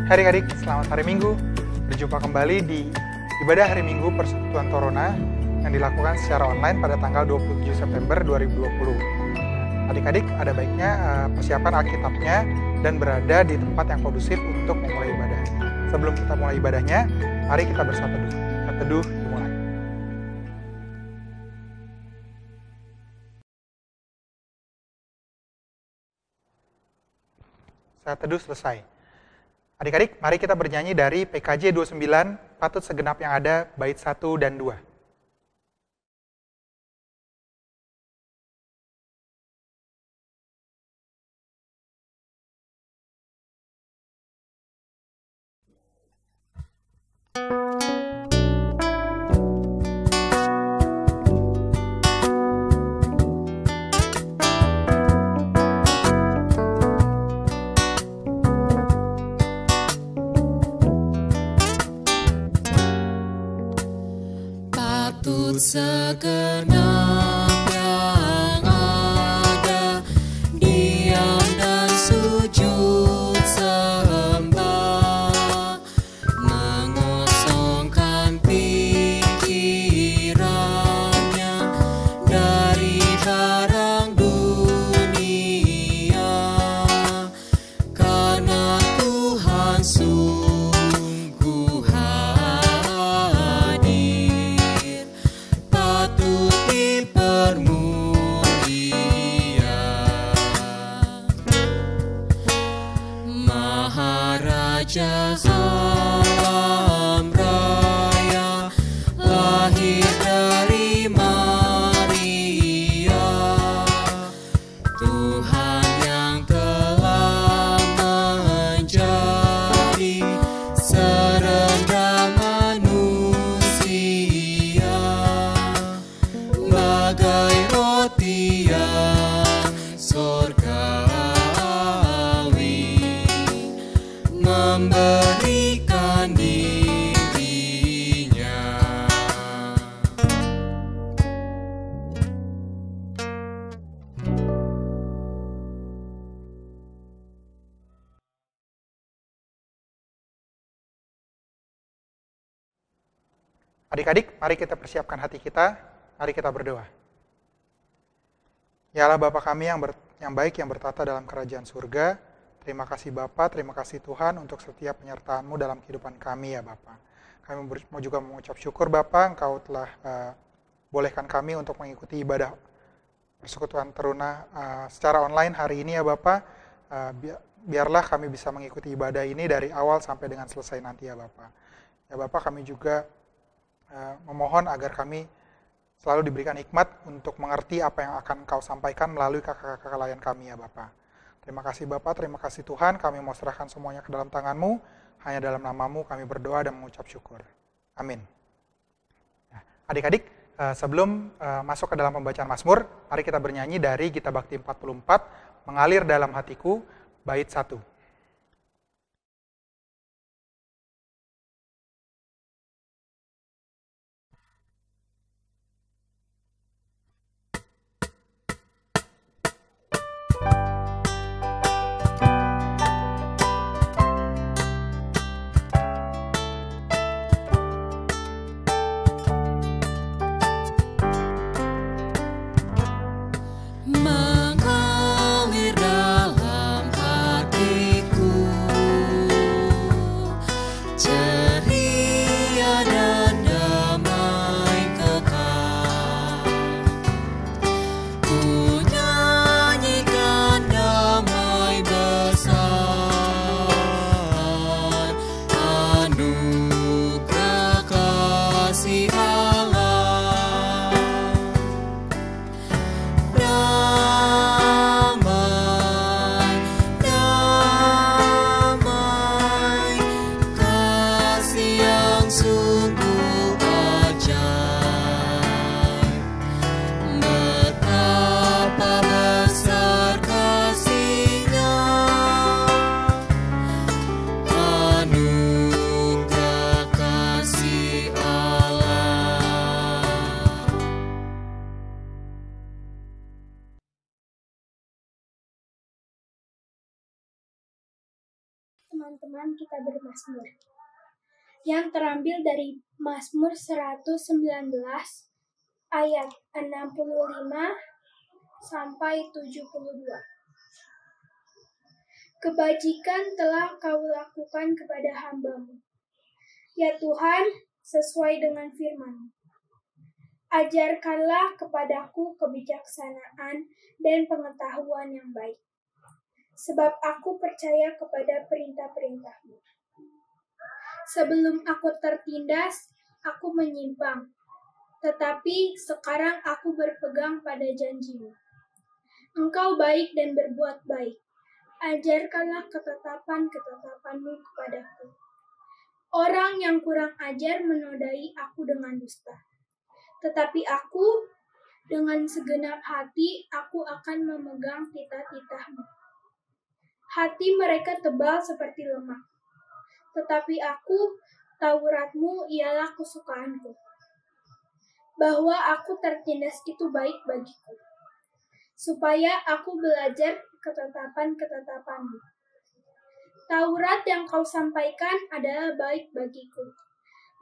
Hai adik-adik, selamat hari Minggu. Berjumpa kembali di Ibadah Hari Minggu Persekutuan Torona yang dilakukan secara online pada tanggal 27 September 2020. Adik-adik, ada baiknya persiapan Alkitabnya dan berada di tempat yang kondusif untuk memulai ibadah. Sebelum kita mulai ibadahnya, mari kita bersatu teduh. Saat teduh dimulai. Saat teduh selesai. Adik-adik, mari kita bernyanyi dari PKJ 29, Patut Segenap Yang Ada, bait 1 dan 2. Segenap yang ada, diam dan sujud sembah, mengosongkan pikirannya dari barang dunia, karena Tuhan sungguh hadir, patut dipermulia. Maharaja Salam Raya lahir dari Maria, Tuhan yang telah menjadi serendah manusia, bagai roti yang sorgawi, memberikan dirinya. Adik-adik, mari kita persiapkan hati kita, mari kita berdoa. Ya Allah Bapa kami yang baik yang bertata dalam kerajaan surga, terima kasih Bapa, terima kasih Tuhan untuk setiap penyertaan-Mu dalam kehidupan kami ya Bapa. Kami mau juga mengucap syukur Bapa, Engkau telah bolehkan kami untuk mengikuti ibadah Persekutuan Teruna secara online hari ini ya Bapa. Biarlah kami bisa mengikuti ibadah ini dari awal sampai dengan selesai nanti ya Bapa. Ya Bapa, kami juga memohon agar kami selalu diberikan hikmat untuk mengerti apa yang akan Kau sampaikan melalui kakak-kakak layan kami ya Bapa. Terima kasih Bapa, terima kasih Tuhan, kami mau serahkan semuanya ke dalam tangan-Mu, hanya dalam nama-Mu kami berdoa dan mengucap syukur. Amin. Nah, adik-adik, sebelum masuk ke dalam pembacaan Mazmur, mari kita bernyanyi dari Gita Bakti 44, Mengalir Dalam Hatiku, bait 1. Mengalir dalam hati teman-teman kita bermazmur yang terambil dari Mazmur 119 ayat 65 sampai 72. Kebajikan telah Kau lakukan kepada hamba-Mu, ya Tuhan, sesuai dengan firman-Mu. Ajarkanlah kepadaku kebijaksanaan dan pengetahuan yang baik, sebab aku percaya kepada perintah-perintah-Mu. Sebelum aku tertindas, aku menyimpang, tetapi sekarang aku berpegang pada janji-Mu. Engkau baik dan berbuat baik. Ajarkanlah ketetapan-ketetapan-Mu kepadaku. Orang yang kurang ajar menodai aku dengan dusta. Tetapi aku, dengan segenap hati, aku akan memegang titah-titah-Mu. Hati mereka tebal seperti lemak. Tetapi aku, Taurat-Mu ialah kesukaanku. Bahwa aku tertindas itu baik bagiku, supaya aku belajar ketetapan-ketetapan-Mu. Taurat yang Kau sampaikan adalah baik bagiku,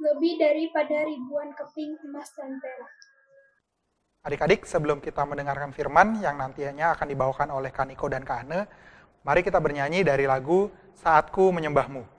lebih daripada ribuan keping emas dan perak. Adik-adik, sebelum kita mendengarkan firman yang nantinya akan dibawakan oleh Kak Niko dan Kak Ane, mari kita bernyanyi dari lagu Saatku Menyembahmu.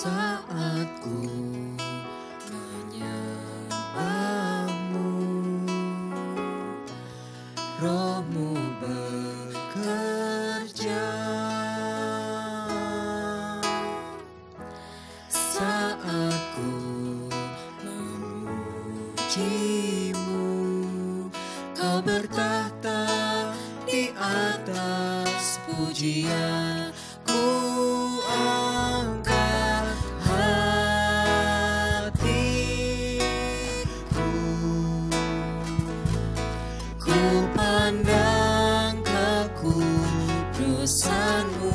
Saat ku menyembahmu, Roh-Mu bekerja. Saat ku memuji-Mu, Kau bertahta di atas pujian. Ku angkat hatiku, ku pandang kekudusan-Mu.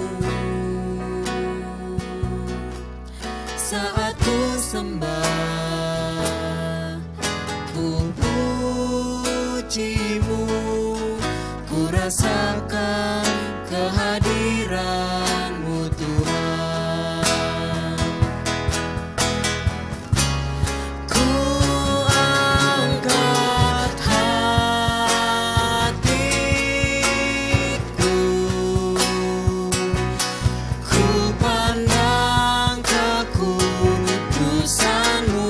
Saat ku sembah, ku puji-Mu, ku rasakan kehadiran-Mu Tuhan. Ku angkat hatiku, ku pandang kekudusan-Mu.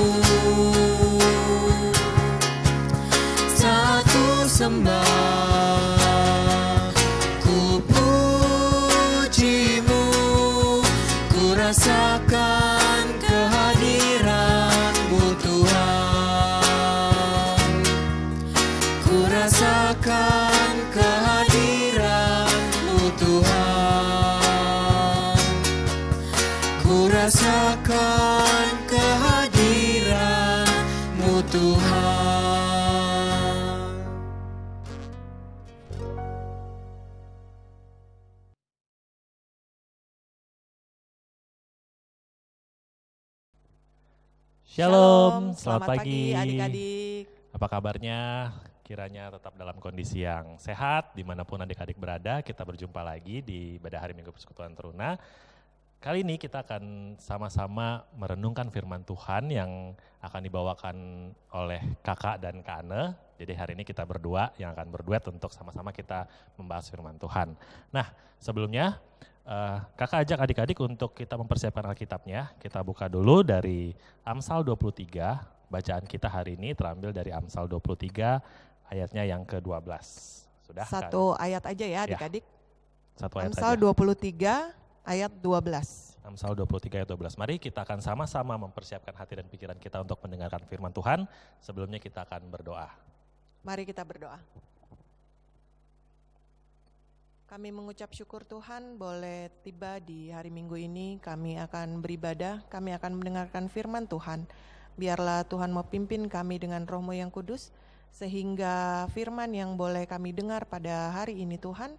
Saat ku sembah, ku puji-Mu, ku rasakan kehadiran-Mu Tuhan. Ku rasakan kehadiran-Mu Tuhan. Ku rasakan kehadiran-Mu Tuhan. Shalom, selamat pagi adik-adik. Apa kabarnya? Kiranya tetap dalam kondisi yang sehat, dimanapun adik-adik berada. Kita berjumpa lagi di Ibadah Hari Minggu Persekutuan Teruna. Kali ini kita akan sama-sama merenungkan firman Tuhan yang akan dibawakan oleh kakak dan Kak Ane. Jadi hari ini kita berdua yang akan berduet untuk sama-sama kita membahas firman Tuhan. Nah, sebelumnya kakak ajak adik-adik untuk kita mempersiapkan Alkitabnya. Kita buka dulu dari Amsal 23, bacaan kita hari ini terambil dari Amsal 23 ayatnya yang ke-12. Sudah? Satu ayat aja ya adik-adik. Satu ayat Amsal aja. 23 ayat 12. Amsal 23 ayat 12. Mari kita akan sama-sama mempersiapkan hati dan pikiran kita untuk mendengarkan firman Tuhan. Sebelumnya kita akan berdoa. Mari kita berdoa. Kami mengucap syukur Tuhan boleh tiba di hari Minggu ini. Kami akan beribadah, kami akan mendengarkan firman Tuhan. Biarlah Tuhan mau pimpin kami dengan Roh-Mu yang kudus. sehingga firman yang boleh kami dengar pada hari ini Tuhan,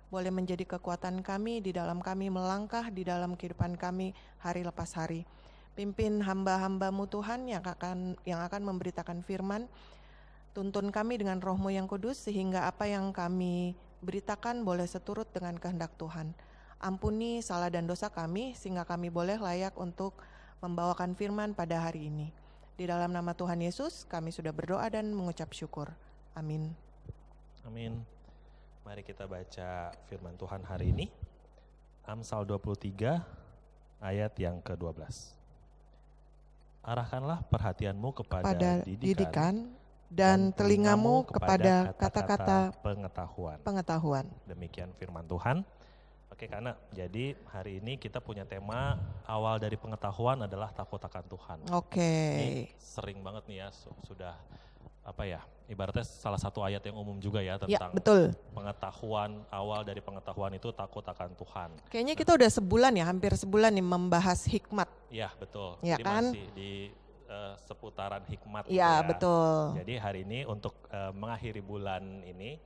boleh menjadi kekuatan kami di dalam kami melangkah di dalam kehidupan kami hari lepas hari. Pimpin hamba-hamba-Mu Tuhan yang akan memberitakan firman, tuntun kami dengan Roh-Mu yang kudus, sehingga apa yang kami beritakan boleh seturut dengan kehendak Tuhan. Ampuni salah dan dosa kami, sehingga kami boleh layak untuk membawakan firman pada hari ini. Di dalam nama Tuhan Yesus, kami sudah berdoa dan mengucap syukur. Amin. Amin. Mari kita baca firman Tuhan hari ini. Amsal 23 ayat yang ke-12. Arahkanlah perhatianmu kepada didikan dan telingamu kepada kata-kata pengetahuan. Demikian firman Tuhan. Oke, karena jadi hari ini kita punya tema awal dari pengetahuan adalah takut akan Tuhan. Oke. Ini sering banget nih ya, sudah ibaratnya salah satu ayat yang umum juga ya tentang betul. Pengetahuan, awal dari pengetahuan itu takut akan Tuhan. Kayaknya kita udah hampir sebulan nih membahas hikmat. Iya betul, ya, jadi kan? masih di seputaran hikmat. Iya betul. Jadi hari ini untuk mengakhiri bulan ini,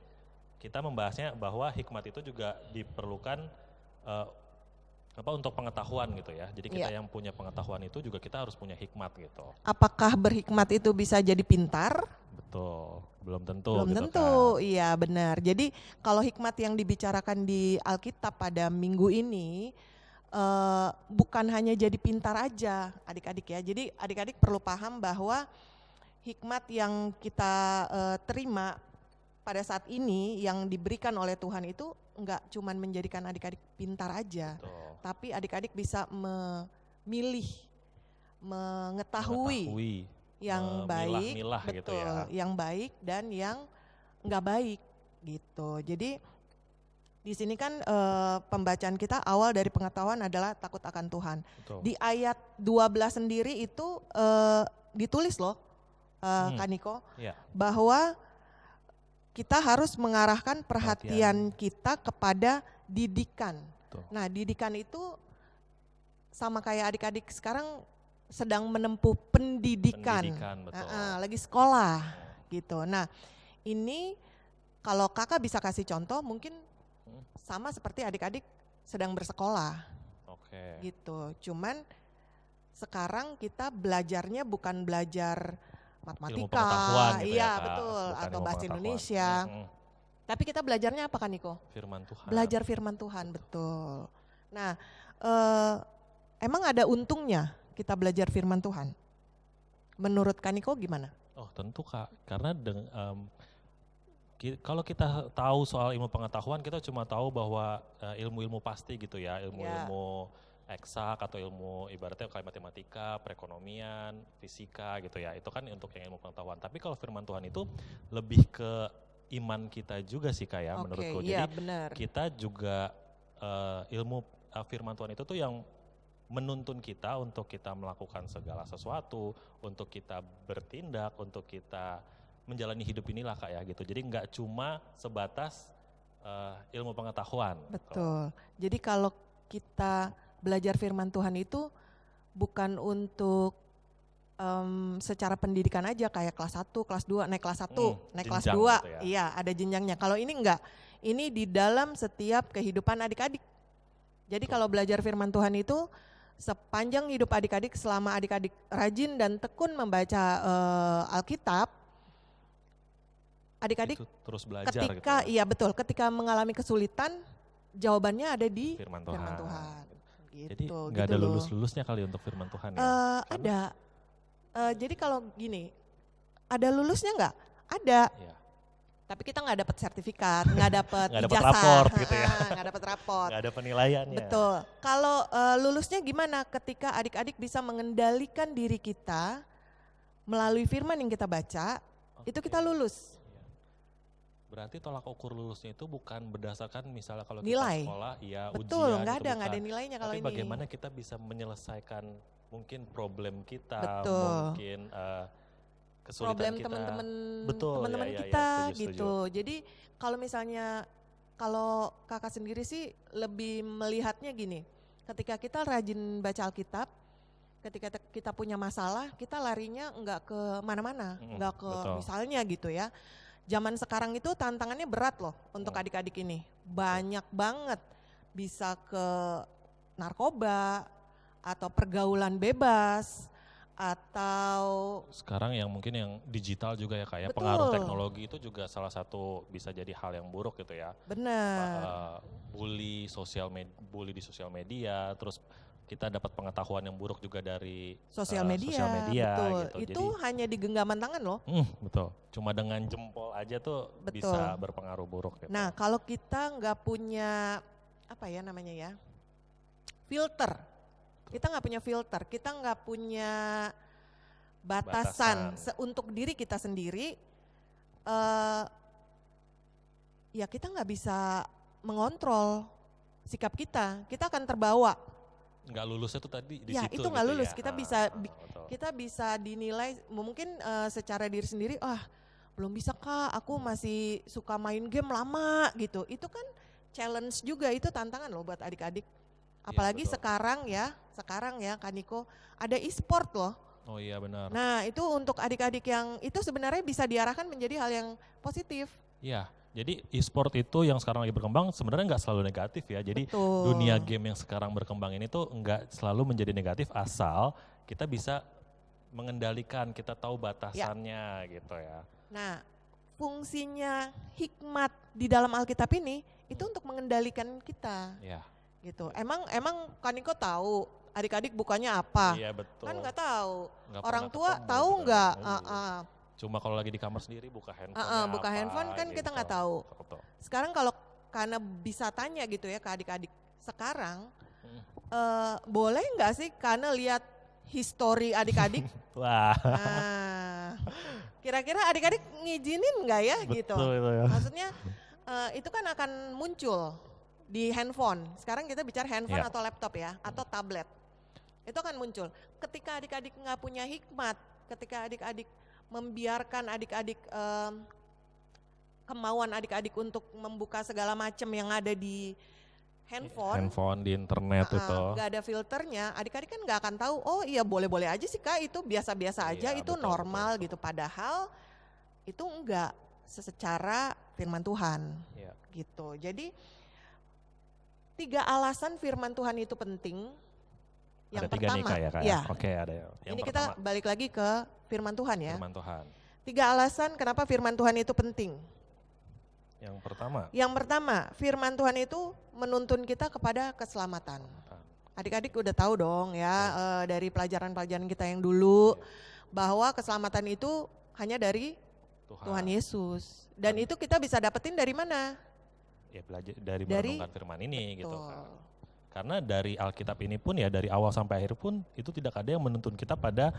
kita membahasnya bahwa hikmat itu juga diperlukan untuk pengetahuan gitu ya. Jadi kita yang punya pengetahuan itu juga kita harus punya hikmat gitu. Apakah berhikmat itu bisa jadi pintar? Betul, belum tentu. Belum gitu tentu, kan. iya benar. Jadi kalau hikmat yang dibicarakan di Alkitab pada minggu ini bukan hanya jadi pintar aja adik-adik ya. Jadi adik-adik perlu paham bahwa hikmat yang kita terima pada saat ini yang diberikan oleh Tuhan itu enggak cuman menjadikan adik-adik pintar aja. Betul. Tapi adik-adik bisa memilih, mengetahui yang baik, milah betul, gitu ya. yang baik dan yang enggak baik gitu. Jadi di sini kan pembacaan kita awal dari pengetahuan adalah takut akan Tuhan. Betul. Di ayat 12 sendiri itu ditulis loh, Kaniko, bahwa kita harus mengarahkan perhatian kita kepada didikan. Betul. Nah, didikan itu sama kayak adik-adik sekarang sedang menempuh pendidikan betul. Lagi sekolah gitu. Nah, ini kalau kakak bisa kasih contoh mungkin sama seperti adik-adik sedang bersekolah. Oke. Gitu. Cuman sekarang kita belajarnya bukan belajar matematika, gitu iya ya, betul, bukan atau ilmu bahasa pengetahuan. Indonesia. Tapi kita belajarnya apa kan Niko? Firman Tuhan. Belajar firman Tuhan, betul. Nah, emang ada untungnya kita belajar firman Tuhan? Menurut Kaniko gimana? Oh tentu Kak, karena kalau kita tahu soal ilmu pengetahuan, kita cuma tahu bahwa ilmu-ilmu pasti gitu ya, ilmu-ilmu eksak atau ilmu ibaratnya kayak matematika, perekonomian, fisika gitu ya, itu kan untuk yang ilmu pengetahuan. Tapi kalau firman Tuhan itu lebih ke iman kita juga sih Kak ya, menurutku. Jadi benar. kita juga ilmu firman Tuhan itu tuh yang menuntun kita untuk kita melakukan segala sesuatu, untuk kita bertindak, untuk kita menjalani hidup inilah Kak ya gitu. Jadi nggak cuma sebatas ilmu pengetahuan. Betul. Jadi kalau kita belajar firman Tuhan itu bukan untuk secara pendidikan aja kayak kelas 1, kelas 2, naik kelas 1, naik kelas 2, gitu ya. Iya ada jenjangnya. Kalau ini enggak, ini di dalam setiap kehidupan adik-adik. Jadi kalau belajar firman Tuhan itu sepanjang hidup adik-adik, selama adik-adik rajin dan tekun membaca Alkitab, adik-adik terus belajar ketika, gitu. Iya betul, ketika mengalami kesulitan, jawabannya ada di firman Tuhan. Gitu, jadi nggak ada lulus-lulusnya kali untuk firman Tuhan ya? Ada. Jadi kalau gini, ada lulusnya nggak? Ada. Ya. Tapi kita nggak dapat sertifikat, nggak dapat Nggak dapat ijazah, raport gitu ya. Nggak dapat raport. Nggak ada penilaiannya. Betul. Kalau lulusnya gimana? Ketika adik-adik bisa mengendalikan diri kita melalui firman yang kita baca, itu kita lulus. Berarti tolak ukur lulusnya itu bukan berdasarkan misalnya kalau nilai. Kita sekolah, ya betul, ujian. Betul, nggak ada nilainya kalau ini. Tapi bagaimana kita bisa menyelesaikan mungkin problem kita, betul. mungkin kesulitan problem kita. teman-teman kita gitu. Jadi kalau misalnya, kalau kakak sendiri sih lebih melihatnya gini, ketika kita rajin baca Alkitab, ketika kita punya masalah, kita larinya nggak ke mana-mana, nggak ke betul. misalnya gitu ya. Zaman sekarang itu tantangannya berat loh untuk adik-adik ini. Banyak banget, bisa ke narkoba atau pergaulan bebas atau Sekarang yang mungkin yang digital juga ya kayak Betul. pengaruh teknologi itu juga salah satu bisa jadi hal yang buruk gitu ya. benar. Bully di sosial media, terus kita dapat pengetahuan yang buruk juga dari Sosial media, betul. gitu. Itu hanya di genggaman tangan loh. Betul. Cuma dengan jempol aja tuh Betul. bisa berpengaruh buruk gitu. Nah, kalau kita nggak punya apa ya namanya ya, filter, kita nggak punya filter, kita nggak punya batasan untuk diri kita sendiri, ya kita nggak bisa mengontrol sikap kita akan terbawa. Nggak lulusnya tuh tadi di Ya situ. itu nggak gitu lulus, ya. kita bisa Betul. kita bisa dinilai mungkin secara diri sendiri, belum bisa Kak, aku masih suka main game lama gitu. Itu kan challenge juga, itu tantangan loh buat adik-adik. Apalagi betul. sekarang ya Kak Niko, ada e-sport loh. Oh iya benar. Nah itu untuk adik-adik yang itu sebenarnya bisa diarahkan menjadi hal yang positif. Iya. Jadi e-sport itu yang sekarang lagi berkembang sebenarnya nggak selalu negatif ya. Jadi Betul. dunia game yang sekarang berkembang ini tuh nggak selalu menjadi negatif asal kita bisa mengendalikan, kita tahu batasannya gitu ya. Nah fungsinya hikmat di dalam Alkitab ini itu untuk mengendalikan kita. Iya. Gitu. Emang Kak Niko tahu adik-adik bukannya apa? Iya betul. Kan nggak tahu. Nggak Orang pernah tua ketemu tahu gitu. nggak? Cuma kalau lagi di kamar sendiri buka handphone. Buka handphone kan kita nggak tahu. Betul. Sekarang kalau karena bisa tanya gitu ya ke adik-adik sekarang, boleh nggak sih karena lihat history adik-adik? Wah. Nah, kira-kira adik-adik ngizinin nggak ya gitu? Betul itu ya. Maksudnya itu kan akan muncul di handphone. Sekarang kita bicara handphone Iya. atau laptop ya, atau tablet. Itu akan muncul. Ketika adik-adik nggak punya hikmat, ketika adik-adik membiarkan adik-adik kemauan adik-adik untuk membuka segala macam yang ada di handphone Di internet itu. nggak ada filternya, adik-adik kan nggak akan tahu, oh iya boleh-boleh aja sih Kak, itu biasa-biasa aja, Iya, itu betul, normal betul. gitu. Padahal itu enggak secara firman Tuhan Iya. gitu. Jadi 3 alasan firman Tuhan itu penting. Yang Ada 3 nih pertama, Kak ya Kak. ya. Oke ada yang Ini pertama. kita balik lagi ke firman Tuhan ya. Firman Tuhan. 3 alasan kenapa firman Tuhan itu penting. Yang pertama. Yang pertama, firman Tuhan itu menuntun kita kepada keselamatan. Adik-adik udah tahu dong ya dari pelajaran-pelajaran kita yang dulu bahwa keselamatan itu hanya dari Tuhan Yesus. Dan itu kita bisa dapetin dari mana? Ya belajar dari merenungkan firman ini gitu Betul. kan. Karena dari Alkitab ini pun ya dari awal sampai akhir pun itu tidak ada yang menuntun kita pada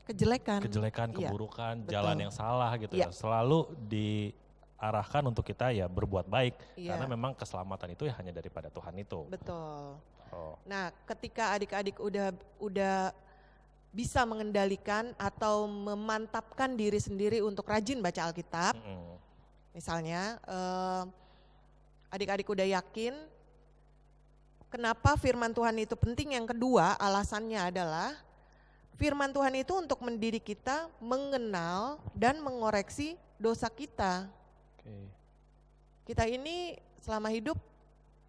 Kejelekan, Iya, keburukan, betul. jalan yang salah gitu Iya. ya. Selalu diarahkan untuk kita ya berbuat baik. Iya. Karena memang keselamatan itu ya hanya daripada Tuhan itu. Betul. Oh. Nah, ketika adik-adik udah bisa mengendalikan atau memantapkan diri sendiri untuk rajin baca Alkitab, misalnya adik-adik udah yakin kenapa firman Tuhan itu penting. Yang kedua alasannya adalah firman Tuhan itu untuk mendidik kita mengenal dan mengoreksi dosa kita. Oke. Kita ini selama hidup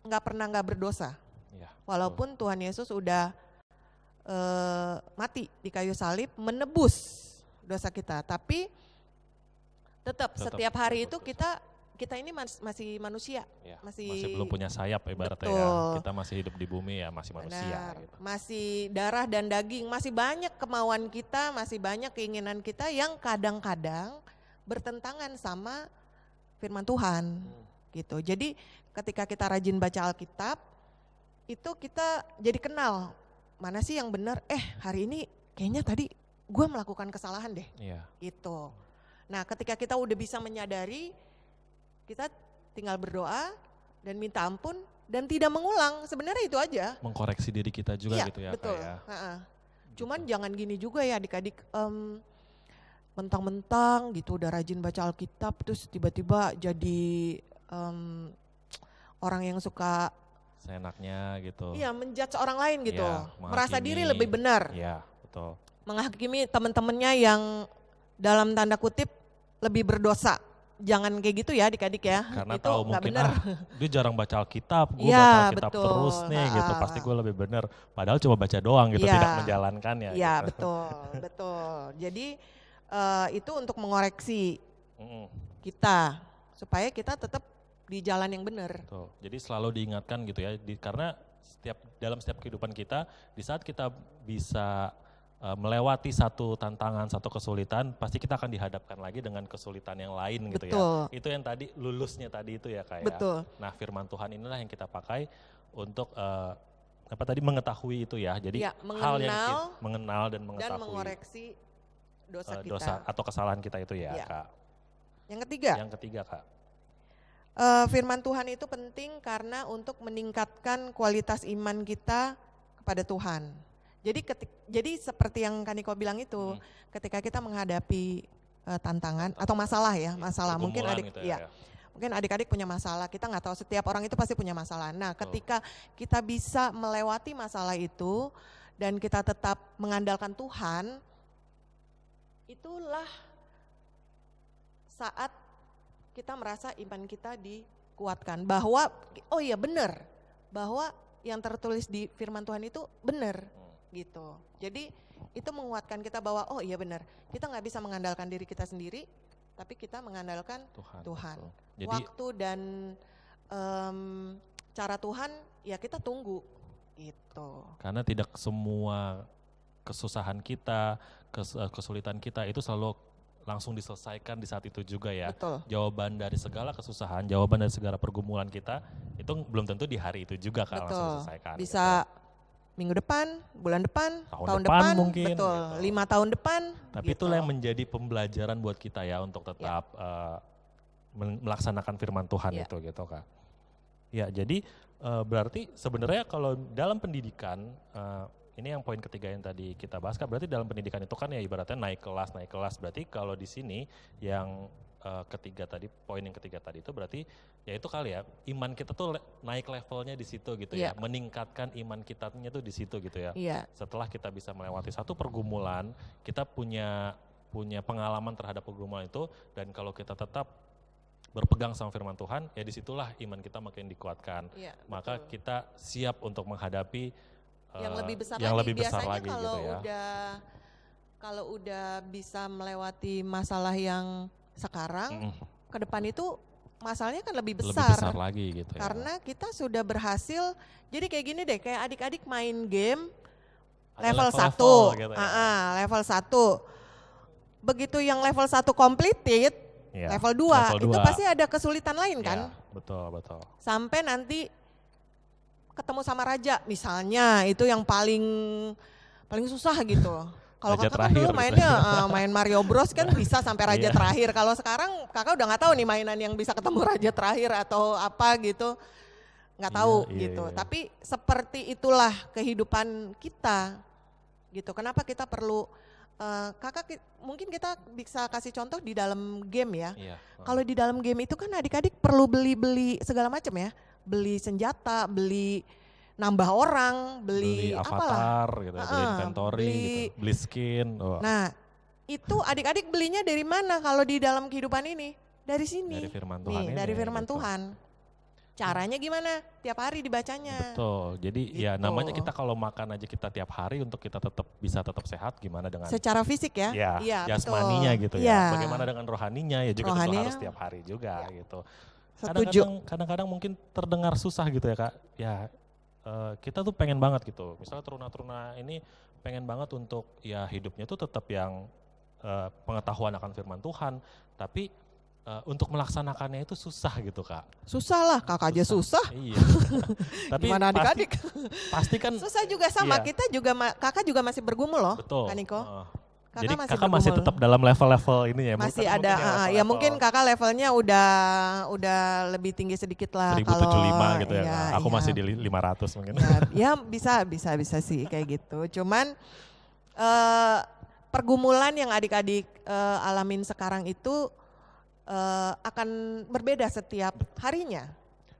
nggak berdosa. Ya, Walaupun Tuhan Yesus udah mati di kayu salib menebus dosa kita, tapi tetap setiap hari itu kita ini masih manusia, ya, masih belum punya sayap ibaratnya ya. Betul. Kita masih hidup di bumi ya masih manusia benar, gitu. masih darah dan daging, masih banyak kemauan kita, masih banyak keinginan kita yang kadang-kadang bertentangan sama firman Tuhan gitu. Jadi ketika kita rajin baca Alkitab, itu kita jadi kenal mana sih yang benar. Hari ini kayaknya tadi gue melakukan kesalahan deh. Iya. Gitu. Nah, ketika kita udah bisa menyadari, kita tinggal berdoa dan minta ampun dan tidak mengulang. Sebenarnya itu aja. Mengkoreksi diri kita juga gitu ya betul. Kak ya. Cuman jangan gini juga ya adik-adik, mentang-mentang gitu udah rajin baca Alkitab terus tiba-tiba jadi orang yang suka seenaknya gitu. Iya, menjudge orang lain gitu. Iya, Merasa menghakimi. diri lebih benar. Iya, betul. Menghakimi teman-temannya yang dalam tanda kutip lebih berdosa. Jangan kayak gitu ya adik-adik ya. Karena itu tahu nggak mungkin benar. dia jarang baca Alkitab, gue Iya, baca Alkitab betul. terus nih gitu, Ha-ha. pasti gue lebih benar. Padahal cuma baca doang gitu, Iya. tidak menjalankannya. Iya, gitu. betul. Jadi itu untuk mengoreksi Mm-mm. kita supaya kita tetap di jalan yang benar. Betul. Jadi selalu diingatkan gitu ya, karena dalam setiap kehidupan kita, di saat kita bisa melewati satu tantangan, satu kesulitan, pasti kita akan dihadapkan lagi dengan kesulitan yang lain gitu Betul. ya. Itu yang tadi lulusnya tadi itu ya Kak ya. Betul. Nah firman Tuhan inilah yang kita pakai untuk mengetahui itu ya. Jadi Ya, hal yang mengenal mengenal dan Dan mengetahui mengoreksi dosa kita. dosa atau kesalahan kita itu ya Ya. Kak. Yang ketiga, Yang ketiga Kak. firman Tuhan itu penting karena untuk meningkatkan kualitas iman kita kepada Tuhan. Jadi seperti yang Kaniko bilang itu, ketika kita menghadapi tantangan atau masalah ya, masalah mungkin Pergumulan gitu ya. mungkin adik-adik punya masalah, kita nggak tahu, setiap orang itu pasti punya masalah. Nah, ketika kita bisa melewati masalah itu dan kita tetap mengandalkan Tuhan, itulah saat kita merasa iman kita dikuatkan bahwa oh iya benar, bahwa yang tertulis di firman Tuhan itu benar gitu. Jadi itu menguatkan kita bahwa oh iya benar, kita nggak bisa mengandalkan diri kita sendiri, tapi kita mengandalkan Tuhan. Betul. Jadi Waktu dan cara Tuhan ya kita tunggu gitu. karena tidak semua kesusahan kita, kesulitan kita itu selalu langsung diselesaikan di saat itu juga ya. Betul. Jawaban dari segala kesusahan, jawaban dari segala pergumulan kita itu belum tentu di hari itu juga kan langsung Betul. diselesaikan. Bisa minggu depan, bulan depan, Tahun tahun depan depan, mungkin, betul. gitu. 5 tahun depan. Tapi gitu. itulah yang menjadi pembelajaran buat kita ya untuk tetap melaksanakan firman Tuhan Ya. itu gitu Kak. Ya jadi berarti sebenarnya kalau dalam pendidikan, ini yang poin ketiga yang tadi kita bahas Kak, berarti dalam pendidikan itu kan ya ibaratnya naik kelas, berarti kalau di sini yang ketiga tadi, poin yang ketiga tadi itu berarti ya itu kali ya, iman kita tuh naik levelnya di situ gitu ya, Iya. meningkatkan iman kitanya tuh di situ gitu ya. Iya, Setelah kita bisa melewati satu pergumulan, kita punya pengalaman terhadap pergumulan itu, dan kalau kita tetap berpegang sama firman Tuhan, ya disitulah iman kita makin dikuatkan. iya, Maka betul. kita siap untuk menghadapi yang lebih besar yang lagi. lebih besar Biasanya lagi kalau gitu ya. kalau udah bisa melewati masalah yang sekarang, ke depan itu masalahnya kan lebih Lebih besar. besar lagi gitu ya. Karena kita sudah berhasil, jadi kayak gini deh, kayak adik-adik main game Ada level 1, gitu ya. level 1. Begitu yang level 1 completed, Iya, level 2, itu 2. pasti ada kesulitan lain kan? Ya, betul. Sampai nanti ketemu sama raja misalnya, itu yang paling susah gitu. Kalau Raja kakak kan dulu terakhir gitu. mainnya main Mario Bros kan bisa sampai raja Iya. terakhir. Kalau sekarang kakak udah nggak tahu nih mainan yang bisa ketemu raja terakhir atau apa gitu, nggak Iya, tahu iya, gitu. iya. Tapi seperti itulah kehidupan kita gitu. Kenapa kita perlu mungkin kita bisa kasih contoh di dalam game ya. Iya. Kalau di dalam game itu kan adik-adik perlu beli segala macam ya. Beli senjata, beli nambah orang, beli apalah. avatar gitu ya, beli inventory beli- gitu, beli skin. Oh, Nah, itu adik-adik belinya dari mana kalau di dalam kehidupan ini? Dari sini. dari firman Tuhan Nih, ini, dari firman gitu. Tuhan. Caranya gimana? Tiap hari dibacanya. Betul. Jadi ya Gitu. namanya kita kalau makan aja kita tiap hari untuk kita bisa tetap sehat, gimana dengan Secara fisik ya? ya Iya, jasmaninya betul. gitu Iya. ya. Bagaimana dengan rohaninya ya juga tentu Rohaninya, harus tiap hari juga gitu. Setuju. Kadang-kadang mungkin terdengar susah gitu ya Kak. Ya kita tuh pengen banget gitu. Misalnya teruna-teruna ini pengen banget untuk ya hidupnya tuh tetap yang pengetahuan akan firman Tuhan, tapi untuk melaksanakannya itu susah gitu Kak. Susah lah, kakak aja susah. Iya. Tapi Gimana adik-adik? pasti kan Susah juga sama, iya. kita juga, kakak juga masih bergumul loh, betul. Kak Niko. Jadi Kakak kakak masih bergumul. tetap dalam level-level ini ya. Masih mungkin ada, level-level ya mungkin kakak levelnya udah lebih tinggi sedikit lah. 1075 gitu ya. iya, Kak. Aku iya. masih di 500 mungkin. Ya bisa sih kayak gitu. Cuman pergumulan yang adik-adik alamin sekarang itu akan berbeda setiap harinya.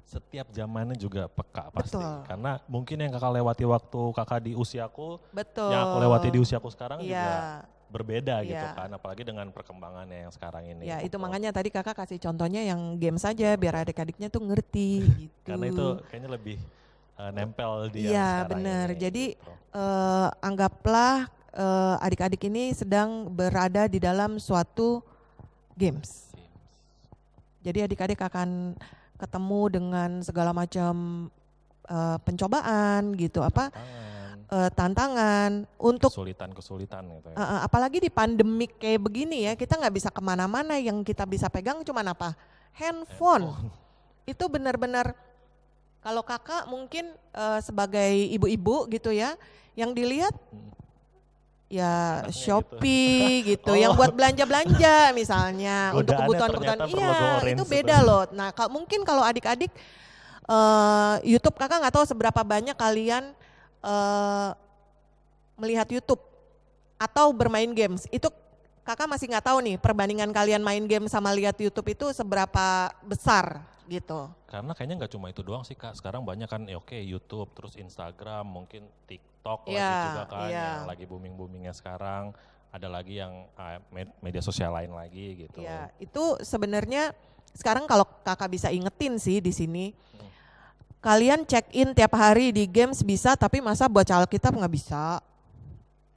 setiap zamannya juga peka pasti. Betul. Karena mungkin yang kakak lewati waktu kakak di usiaku, Betul. yang aku lewati di usiaku sekarang juga Iya. berbeda gitu Iya. kan. Apalagi dengan perkembangannya yang sekarang ini. Ya itu Betul. makanya tadi kakak kasih contohnya yang game saja biar adik-adiknya tuh ngerti gitu. Karena itu kayaknya lebih nempel di yang Iya sekarang benar. ini, Jadi gitu. anggaplah adik-adik ini sedang berada di dalam suatu games. Jadi adik-adik akan ketemu dengan segala macam pencobaan gitu, tantangan untuk kesulitan gitu ya. apalagi di pandemik kayak begini ya, kita nggak bisa kemana-mana, yang kita bisa pegang cuman apa? Handphone. Itu benar-benar kalau kakak mungkin sebagai ibu-ibu gitu ya, yang dilihat ya Anaknya Shopee gitu, Oh. yang buat belanja-belanja misalnya untuk Godaannya kebutuhan-kebutuhan. ternyata berlogo Iya, orange itu gitu. beda loh. Nah, mungkin kalau adik-adik YouTube kakak nggak tahu seberapa banyak kalian melihat YouTube atau bermain games. Itu kakak masih nggak tahu nih perbandingan kalian main game sama lihat YouTube itu seberapa besar gitu. Karena kayaknya nggak cuma itu doang sih Kak. Sekarang banyak kan ya oke YouTube, terus Instagram, mungkin TikTok lagi Iya, juga kan iya. yang lagi booming-boomingnya sekarang. Ada lagi yang media sosial lain lagi gitu. Ya, itu sebenarnya sekarang kalau kakak bisa ingetin sih di sini, kalian check in tiap hari di games bisa, tapi masa baca Alkitab nggak bisa?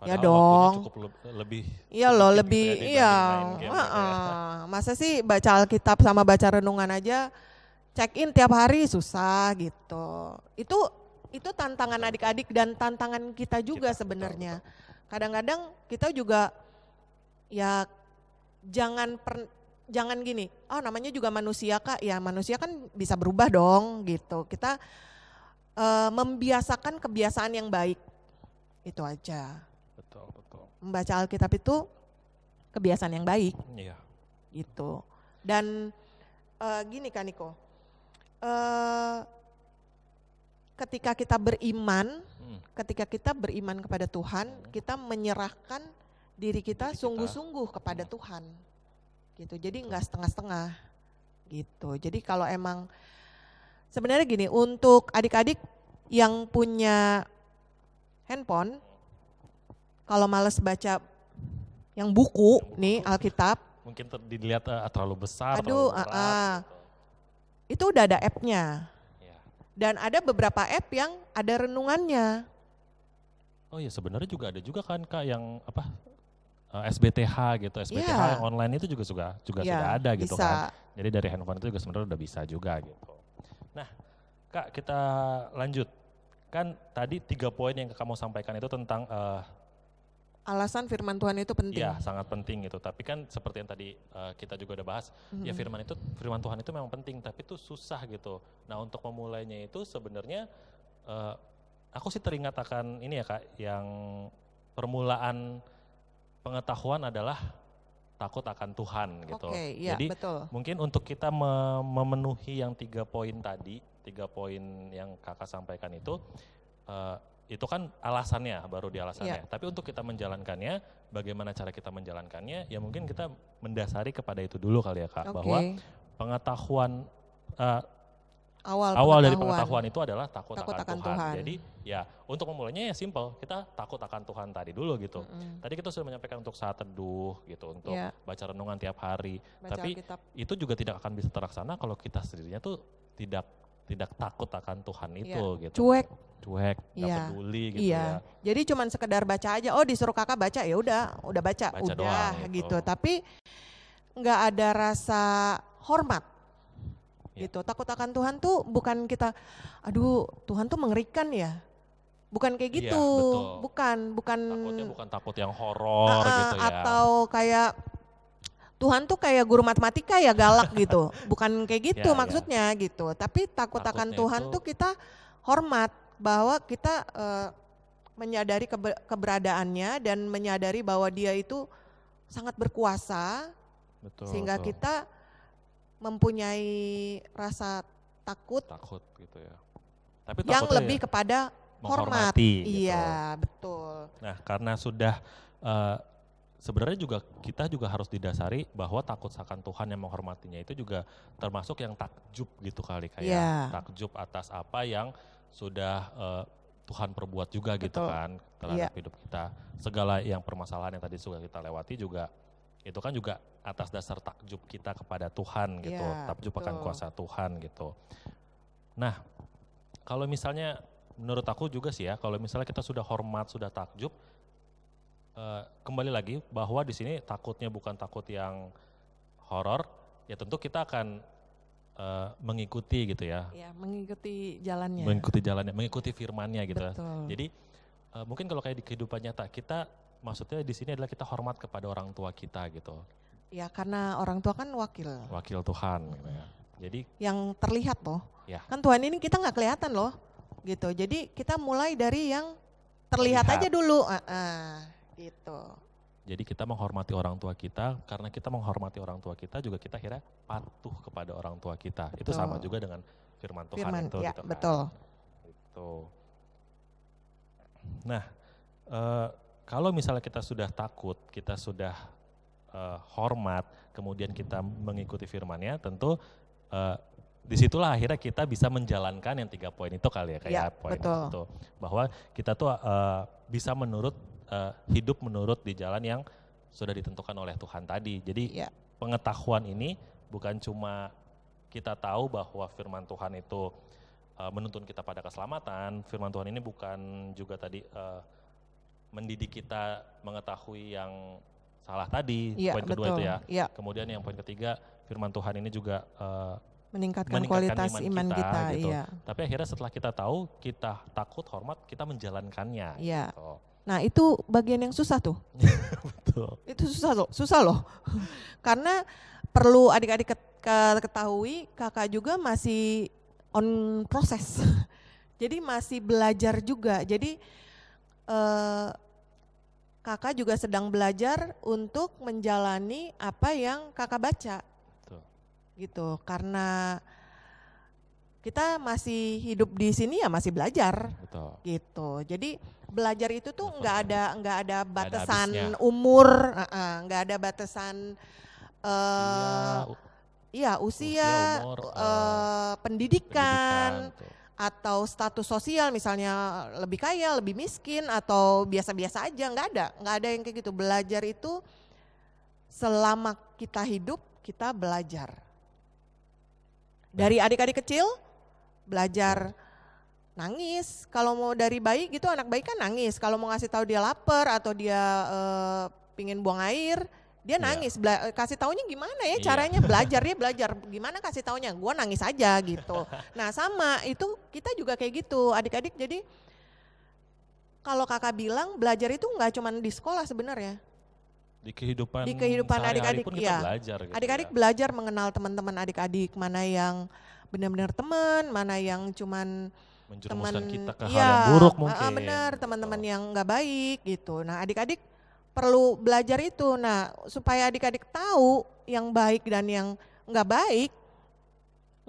Ya Padahal dong. waktunya cukup lebih. Iya loh, sedikit lebih gitu ya dibanding iya. main game gitu ya. Masa sih baca Alkitab sama baca renungan aja check in tiap hari susah gitu. Itu tantangan adik-adik dan tantangan kita juga Kita, sebenarnya. betul. Kadang-kadang kita juga ya jangan gini, namanya juga manusia Kak, ya manusia kan bisa berubah dong gitu. Kita membiasakan kebiasaan yang baik, itu aja. Betul. Membaca Alkitab itu kebiasaan yang baik Iya. gitu. Dan gini Kak Niko, ketika kita beriman kepada Tuhan, kita menyerahkan diri kita sungguh-sungguh kepada Tuhan gitu. Jadi enggak setengah-setengah gitu. Jadi kalau emang sebenarnya gini, untuk adik-adik yang punya handphone, kalau males baca yang buku nih Alkitab, Mungkin dilihat terlalu besar, Aduh, terlalu berat. Gitu. itu udah ada app-nya. Iya. Dan ada beberapa app yang ada renungannya. Oh iya sebenarnya juga ada juga kan Kak yang SBTH gitu. SBTH Iya. yang online itu juga Iya, sudah ada gitu bisa. kan. Jadi dari handphone itu juga sebenarnya udah bisa juga gitu. Nah Kak kita lanjut. Kan tadi 3 poin yang Kakak mau sampaikan itu tentang Alasan firman Tuhan itu penting. ya sangat penting gitu. Tapi kan seperti yang tadi kita juga udah bahas, ya firman Tuhan itu memang penting, tapi itu susah gitu. Nah untuk memulainya itu sebenarnya aku sih teringat akan ini ya Kak, yang permulaan pengetahuan adalah takut akan Tuhan gitu. Oke, iya, Jadi betul. mungkin untuk kita memenuhi yang 3 poin tadi, 3 poin yang Kakak sampaikan itu kan alasannya, baru di alasannya. Iya. Tapi untuk kita menjalankannya, bagaimana cara kita menjalankannya, ya mungkin kita mendasari kepada itu dulu kali ya Kak, Oke. bahwa pengetahuan, Awal dari pengetahuan itu adalah takut Takut akan akan Tuhan. Tuhan. Jadi ya untuk memulainya ya simple, kita takut akan Tuhan tadi dulu gitu. Tadi kita sudah menyampaikan untuk saat teduh gitu, untuk Iya. baca renungan tiap hari. Baca Tapi Alkitab. itu juga tidak akan bisa terlaksana kalau kita sendirinya tuh tidak takut akan Tuhan itu gitu. Cuek, nggak Iya. peduli gitu Iya. ya. Jadi cuman sekedar baca aja. Oh, disuruh kakak baca, ya udah baca, Baca udah doang gitu. gitu. Tapi nggak ada rasa hormat. Iya. Gitu. Takut akan Tuhan tuh bukan kita, aduh Tuhan tuh mengerikan ya. Bukan kayak Iya, gitu. betul. Bukan Takutnya bukan takut yang horor gitu ya. Atau kayak Tuhan tuh kayak guru matematika ya galak gitu. Bukan kayak gitu Ya, ya. maksudnya gitu. Tapi takut akan Takutnya Tuhan itu- tuh kita hormat, bahwa kita menyadari keberadaannya dan menyadari bahwa dia itu sangat berkuasa, Betul, sehingga betul. kita mempunyai rasa takut takut gitu ya. Tapi yang takutnya lebih ya kepada hormat. menghormati gitu. Iya, betul. Nah, karena sudah sebenarnya juga kita juga harus didasari bahwa takut akan Tuhan yang menghormatinya itu juga termasuk yang takjub gitu kali, kayak takjub atas apa yang sudah Tuhan perbuat juga gitu kan terhadap hidup kita. Segala yang permasalahan yang tadi sudah kita lewati juga itu kan juga atas dasar takjub kita kepada Tuhan gitu, takjub akan kuasa Tuhan gitu. Nah, kalau misalnya menurut aku juga sih ya, kalau misalnya kita sudah hormat, sudah takjub, kembali lagi bahwa di sini takutnya bukan takut yang horor, ya tentu kita akan mengikuti gitu ya. Ya, mengikuti jalannya. Mengikuti firman-Nya gitu. Betul. Jadi mungkin kalau kayak di kehidupan nyata kita, maksudnya di sini adalah kita hormat kepada orang tua kita gitu. Ya, karena orang tua kan wakil Tuhan gitu ya. Jadi yang terlihat loh. Ya. Kan Tuhan ini kita nggak kelihatan loh. Gitu. Jadi kita mulai dari yang terlihat aja dulu. Gitu. Jadi kita menghormati orang tua kita, karena kita menghormati orang tua kita juga kita akhirnya patuh kepada orang tua kita. Itu sama juga dengan firman Tuhan itu. Ya, gitu kan. betul. Gitu. Nah, kalau misalnya kita sudah takut, kita sudah hormat, kemudian kita mengikuti firman-Nya, tentu disitulah akhirnya kita bisa menjalankan yang 3 poin itu kali ya, kayak poin itu. Bahwa kita tuh bisa hidup menurut di jalan yang sudah ditentukan oleh Tuhan tadi. Jadi pengetahuan ini bukan cuma kita tahu bahwa firman Tuhan itu menuntun kita pada keselamatan, firman Tuhan ini bukan juga tadi mendidik kita mengetahui yang salah tadi, poin kedua itu ya. Kemudian yang poin ketiga, firman Tuhan ini juga meningkatkan kualitas iman kita gitu. Tapi akhirnya setelah kita tahu, kita takut, hormat, kita menjalankannya. Gitu. Nah itu bagian yang susah tuh. Betul. Itu susah loh. Karena perlu adik-adik ketahui, kakak juga masih on proses. Jadi masih belajar juga. Jadi kakak juga sedang belajar untuk menjalani apa yang kakak baca. Betul. Gitu. Karena kita masih hidup di sini ya masih belajar. Betul. Gitu. Jadi belajar itu tuh nggak ada batasan umur, nggak ada batasan usia, umur, pendidikan atau status sosial, misalnya lebih kaya, lebih miskin atau biasa-biasa aja, nggak ada yang kayak gitu. Belajar itu selama kita hidup kita belajar. Dari adik-adik kecil belajar nangis, kalau mau dari bayi gitu, anak bayi kan nangis, kalau mau ngasih tahu dia lapar atau dia pingin buang air, dia nangis. Kasih taunya gimana ya caranya, belajar gimana kasih taunya, gua nangis aja gitu. Nah sama itu kita juga kayak gitu adik-adik. Jadi kalau kakak bilang belajar itu nggak cuma di sekolah sebenarnya, di kehidupan adik-adik pun kita belajar gitu. Adik-adik belajar mengenal teman-teman adik-adik, mana yang benar-benar teman, mana yang cuman menjerumuskan kita ke hal yang buruk mungkin. Benar, teman-teman yang nggak baik gitu. Nah adik-adik perlu belajar itu. Nah supaya adik-adik tahu yang baik dan yang nggak baik,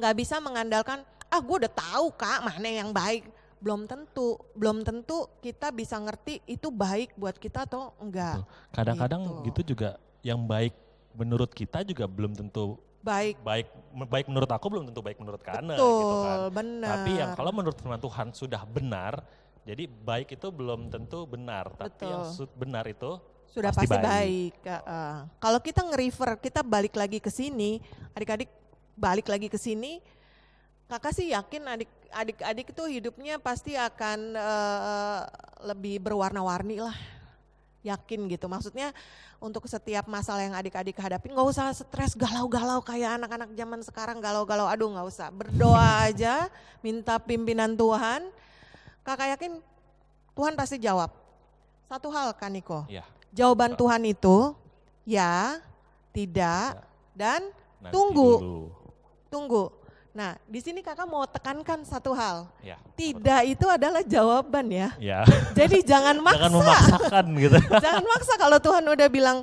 nggak bisa mengandalkan, gue udah tahu kak mana yang baik. Belum tentu kita bisa ngerti itu baik buat kita atau enggak. Kadang-kadang gitu juga yang baik menurut kita juga belum tentu baik menurut aku, belum tentu baik menurut Kana gitu kan. Benar. Tapi yang kalau menurut firman Tuhan sudah benar, jadi baik itu belum tentu benar, tapi yang benar itu sudah pasti baik. Kalau kita nge-refer, kita balik lagi ke sini, adik-adik balik lagi ke sini, kakak sih yakin adik-adik itu hidupnya pasti akan lebih berwarna-warni lah. Yakin gitu, maksudnya untuk setiap masalah yang adik-adik hadapi nggak usah stres galau-galau kayak anak-anak zaman sekarang, galau-galau, aduh nggak usah, berdoa aja, minta pimpinan Tuhan. Kakak yakin Tuhan pasti jawab. Satu hal kan Niko, jawaban Tuhan itu ya, tidak, dan tunggu. Nah, di sini kakak mau tekankan satu hal. Tidak itu adalah jawaban ya. Jadi jangan maksa. Jangan memaksakan gitu. Jangan maksa kalau Tuhan udah bilang,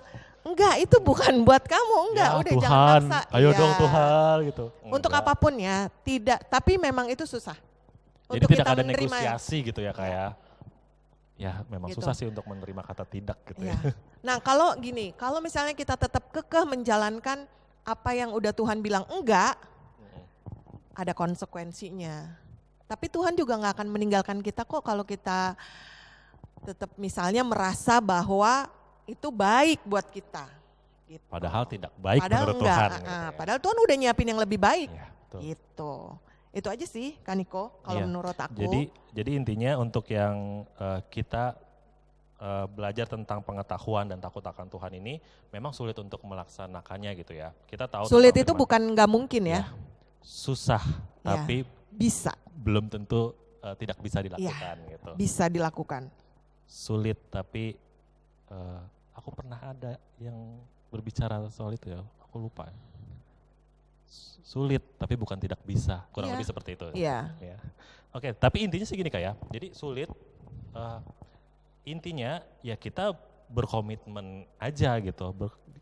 enggak itu bukan buat kamu, enggak. Udah Tuhan, jangan maksa. Ayo dong Tuhan gitu. Untuk apapun ya, tidak. Tapi memang itu susah. Jadi untuk tidak kita ada menerima negosiasi gitu ya kayak. Ya memang Gitu. susah sih untuk menerima kata tidak gitu Ya. ya. Nah kalau gini, kalau misalnya kita tetap kekeh menjalankan apa yang udah Tuhan bilang enggak, ada konsekuensinya. Tapi Tuhan juga nggak akan meninggalkan kita kok kalau kita tetap misalnya merasa bahwa itu baik buat kita. Gitu. Padahal tidak baik Padahal menurut enggak, Tuhan. Gitu ya. Padahal Tuhan udah nyiapin yang lebih baik. Ya, betul. Gitu. Itu aja sih Kak Niko kalau Iya. menurut aku. Jadi intinya untuk yang kita belajar tentang pengetahuan dan takut akan Tuhan ini memang sulit untuk melaksanakannya gitu ya. Kita tahu sulit tentang itu firman. bukan nggak mungkin ya. Susah, Ya. tapi Bisa, belum tentu tidak bisa dilakukan gitu. bisa dilakukan. Sulit tapi aku pernah ada yang berbicara soal itu ya, aku lupa. Sulit tapi bukan tidak bisa, kurang Iya. lebih seperti itu. Iya. Ya. Oke, tapi intinya sih gini Kak ya. Jadi sulit, intinya ya kita berkomitmen aja gitu.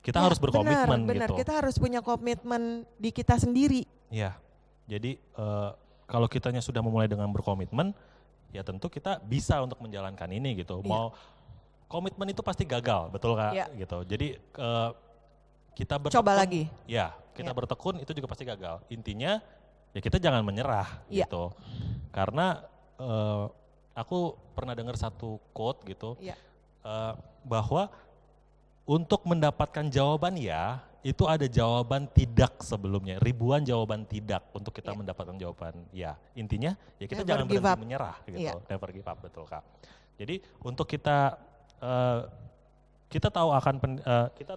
Kita Ya, harus berkomitmen benar, gitu. kita harus punya komitmen di kita sendiri. Ya, jadi kalau kitanya sudah memulai dengan berkomitmen, ya tentu kita bisa untuk menjalankan ini gitu. Iya. Mau komitmen itu pasti gagal, betul Kak? Iya. Gitu. Jadi kita bertekun, Coba lagi. ya kita Iya. bertekun itu juga pasti gagal. Intinya ya kita jangan menyerah Iya. gitu. Karena aku pernah dengar satu quote gitu, Iya. bahwa untuk mendapatkan jawaban ya, itu ada jawaban tidak sebelumnya, ribuan jawaban tidak untuk kita Iya. mendapatkan jawaban ya. Intinya ya kita Never jangan give berhenti up. menyerah gitu, Iya. never give up, betul Kak. Jadi untuk kita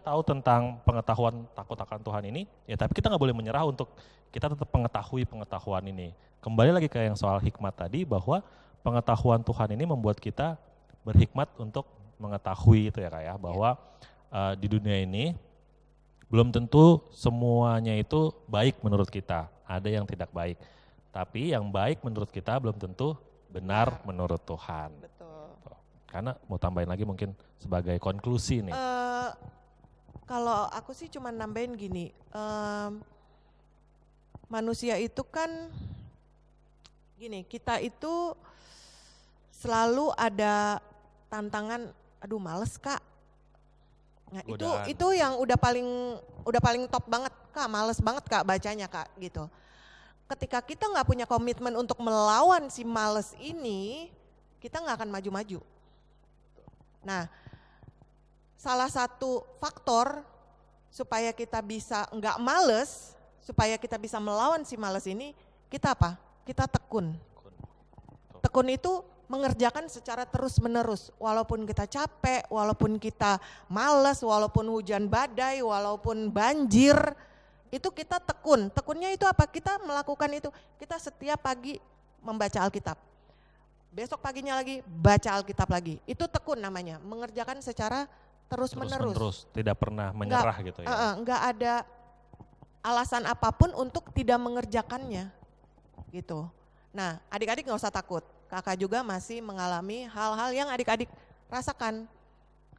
tahu tentang pengetahuan takut akan Tuhan ini, ya tapi kita nggak boleh menyerah untuk kita tetap mengetahui pengetahuan ini. Kembali lagi ke yang soal hikmat tadi, bahwa pengetahuan Tuhan ini membuat kita berhikmat untuk mengetahui itu ya Kak ya, bahwa di dunia ini belum tentu semuanya itu baik menurut kita, ada yang tidak baik. Tapi yang baik menurut kita belum tentu benar menurut Tuhan. Betul. Karena mau tambahin lagi mungkin sebagai konklusi nih. Kalau aku sih cuma nambahin gini, manusia itu kan gini, kita itu selalu ada tantangan, aduh males Kak. Nah, Godaan. itu yang udah paling top banget Kak, males banget Kak bacanya Kak gitu. Ketika kita nggak punya komitmen untuk melawan si males ini, kita nggak akan maju-maju. Nah, salah satu faktor supaya kita bisa nggak males, supaya kita bisa melawan si males ini, kita apa? Kita tekun. Tekun itu mengerjakan secara terus-menerus, walaupun kita capek, walaupun kita males, walaupun hujan badai, walaupun banjir, itu kita tekun. Tekunnya itu apa? Kita melakukan itu, kita setiap pagi membaca Alkitab. Besok paginya lagi baca Alkitab lagi. Itu tekun namanya, mengerjakan secara terus-menerus. Terus tidak pernah menyerah gitu ya. Enggak ada alasan apapun untuk tidak mengerjakannya gitu. Nah, adik-adik nggak usah takut. Kakak juga masih mengalami hal-hal yang adik-adik rasakan.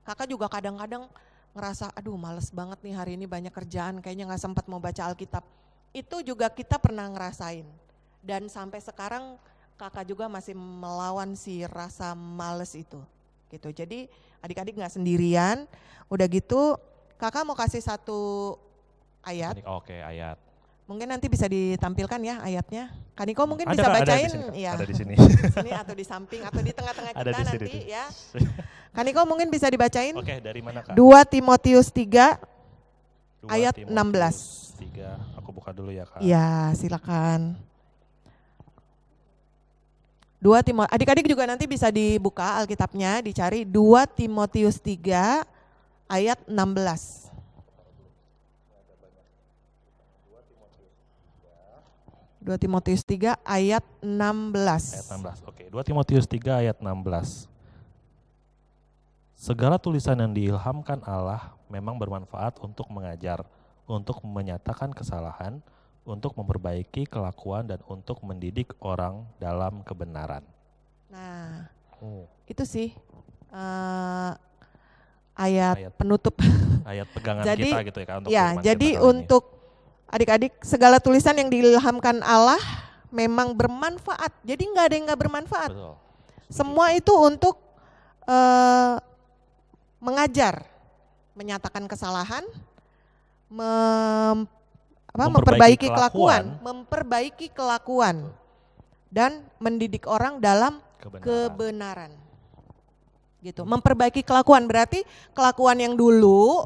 Kakak juga kadang-kadang ngerasa, aduh males banget nih hari ini banyak kerjaan, kayaknya gak sempat mau baca Alkitab. Itu juga kita pernah ngerasain. Dan sampai sekarang kakak juga masih melawan si rasa males itu. Gitu. Jadi adik-adik gak sendirian. Udah gitu kakak mau kasih satu ayat. Oke, ayat. Mungkin nanti bisa ditampilkan ya ayatnya. Kaniko mungkin Ada, bisa Kak, bacain, ada di sini, Kak. ya. Ada di sini. Sini atau di samping atau di tengah-tengah Ada kita di sini, nanti di. ya. Kaniko mungkin bisa dibacain. Oke, dari mana Kak? 2 Timotius 3 2 ayat Timotius 3. Aku buka dulu ya Kak. Ya, silakan. Adik-adik juga nanti bisa dibuka Alkitabnya, dicari 2 Timotius 3 ayat 16. 2 Timotius 3 ayat 16. Ayat 16. Oke, 2 Timotius 3 ayat 16. Segala tulisan yang diilhamkan Allah memang bermanfaat untuk mengajar, untuk menyatakan kesalahan, untuk memperbaiki kelakuan dan untuk mendidik orang dalam kebenaran. Nah, Oh, itu sih ayat penutup. ayat pegangan Jadi, kita gitu ya Kak untuk Ya, firman jadi kita kali ini. untuk adik-adik segala tulisan yang diilhamkan Allah memang bermanfaat. Jadi nggak ada yang nggak bermanfaat. Betul. Semua itu untuk mengajar, menyatakan kesalahan, Memperbaiki memperbaiki kelakuan, dan mendidik orang dalam kebenaran. Gitu. Memperbaiki kelakuan berarti kelakuan yang dulu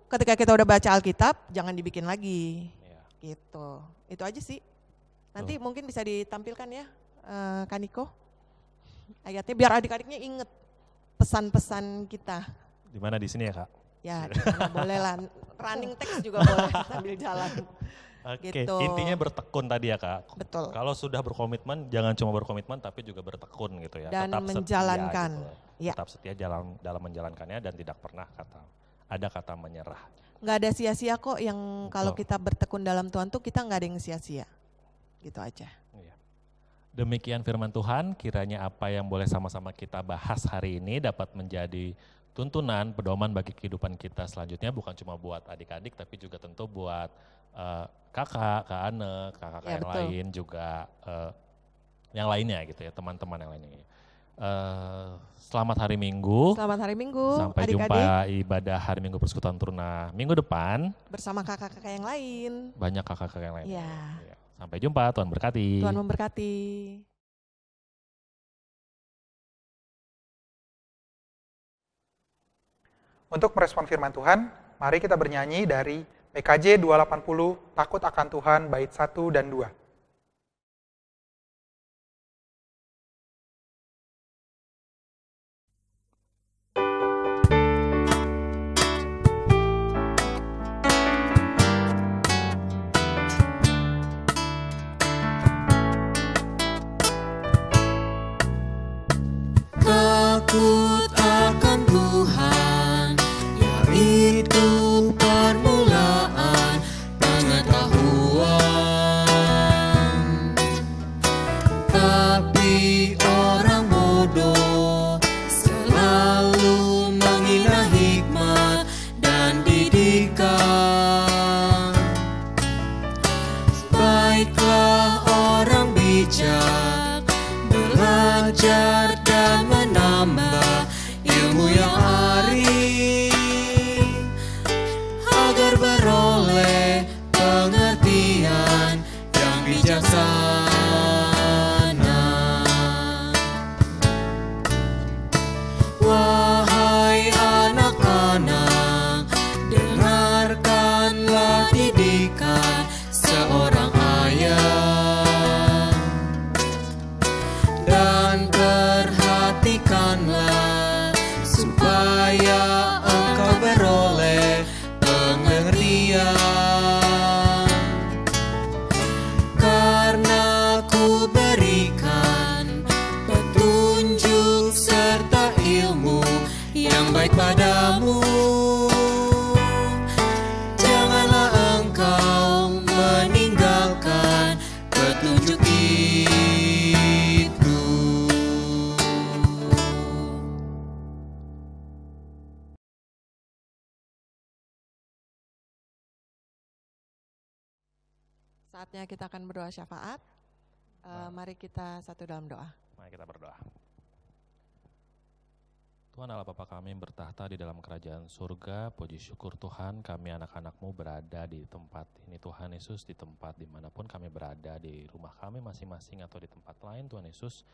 ketika kita udah baca Alkitab jangan dibikin lagi. Gitu. Itu aja sih. Nanti mungkin bisa ditampilkan ya, Kaniko. Ayatnya biar adik-adiknya inget pesan-pesan kita. Di mana, di sini ya Kak? Ya, boleh lah. Running text juga boleh sambil jalan. Oke, Gitu. intinya bertekun tadi ya Kak. Betul. Kalau sudah berkomitmen, jangan cuma berkomitmen tapi juga bertekun gitu ya. Dan Tetap menjalankan. Setia, gitu. Ya. Tetap setia dalam menjalankannya dan tidak pernah ada kata menyerah. Nggak ada sia-sia kok yang kalau Betul. kita bertekun dalam Tuhan tuh kita nggak ada yang sia-sia. Gitu aja. Iya. Demikian firman Tuhan, kiranya apa yang boleh sama-sama kita bahas hari ini dapat menjadi tuntunan, pedoman bagi kehidupan kita selanjutnya, bukan cuma buat adik-adik tapi juga tentu buat kakak, Kak Ane, kakak Ya, yang betul. lain juga yang lainnya gitu ya, teman-teman yang lainnya. Selamat hari Minggu. Selamat hari Minggu, Sampai adik-adik. jumpa ibadah hari Minggu Persekutuan Teruna minggu depan. Bersama kakak-kakak yang lain. Banyak kakak-kakak yang lain. Iya. Ya. Sampai jumpa, Tuhan berkati. Tuhan memberkati. Untuk merespon firman Tuhan, mari kita bernyanyi dari PKJ 280, Takut akan Tuhan, bait 1 dan 2. Takut akan Tuhan, yaitu permulaan pengetahuan. Tapi orang bodoh selalu menghina hikmat dan didikan. Baiklah orang bijak belajar dan menambah ilmu yang arif, agar beroleh pengertian yang bijaksana. Wahai anak-anak, dengarkanlah didikan seorang ayah, dan perhatikanlah supaya engkau beroleh pengertian. Karena ku berikan petunjuk serta ilmu yang baik padamu, janganlah engkau meninggalkan petunjuk itu. Saatnya kita akan berdoa syafaat. Mari kita satu dalam doa. Mari kita berdoa. Tuhan Allah Bapa kami yang bertahta di dalam kerajaan surga, puji syukur Tuhan kami anak-anak-Mu berada di tempat ini Tuhan Yesus, di tempat dimanapun kami berada, di rumah kami masing-masing atau di tempat lain Tuhan Yesus,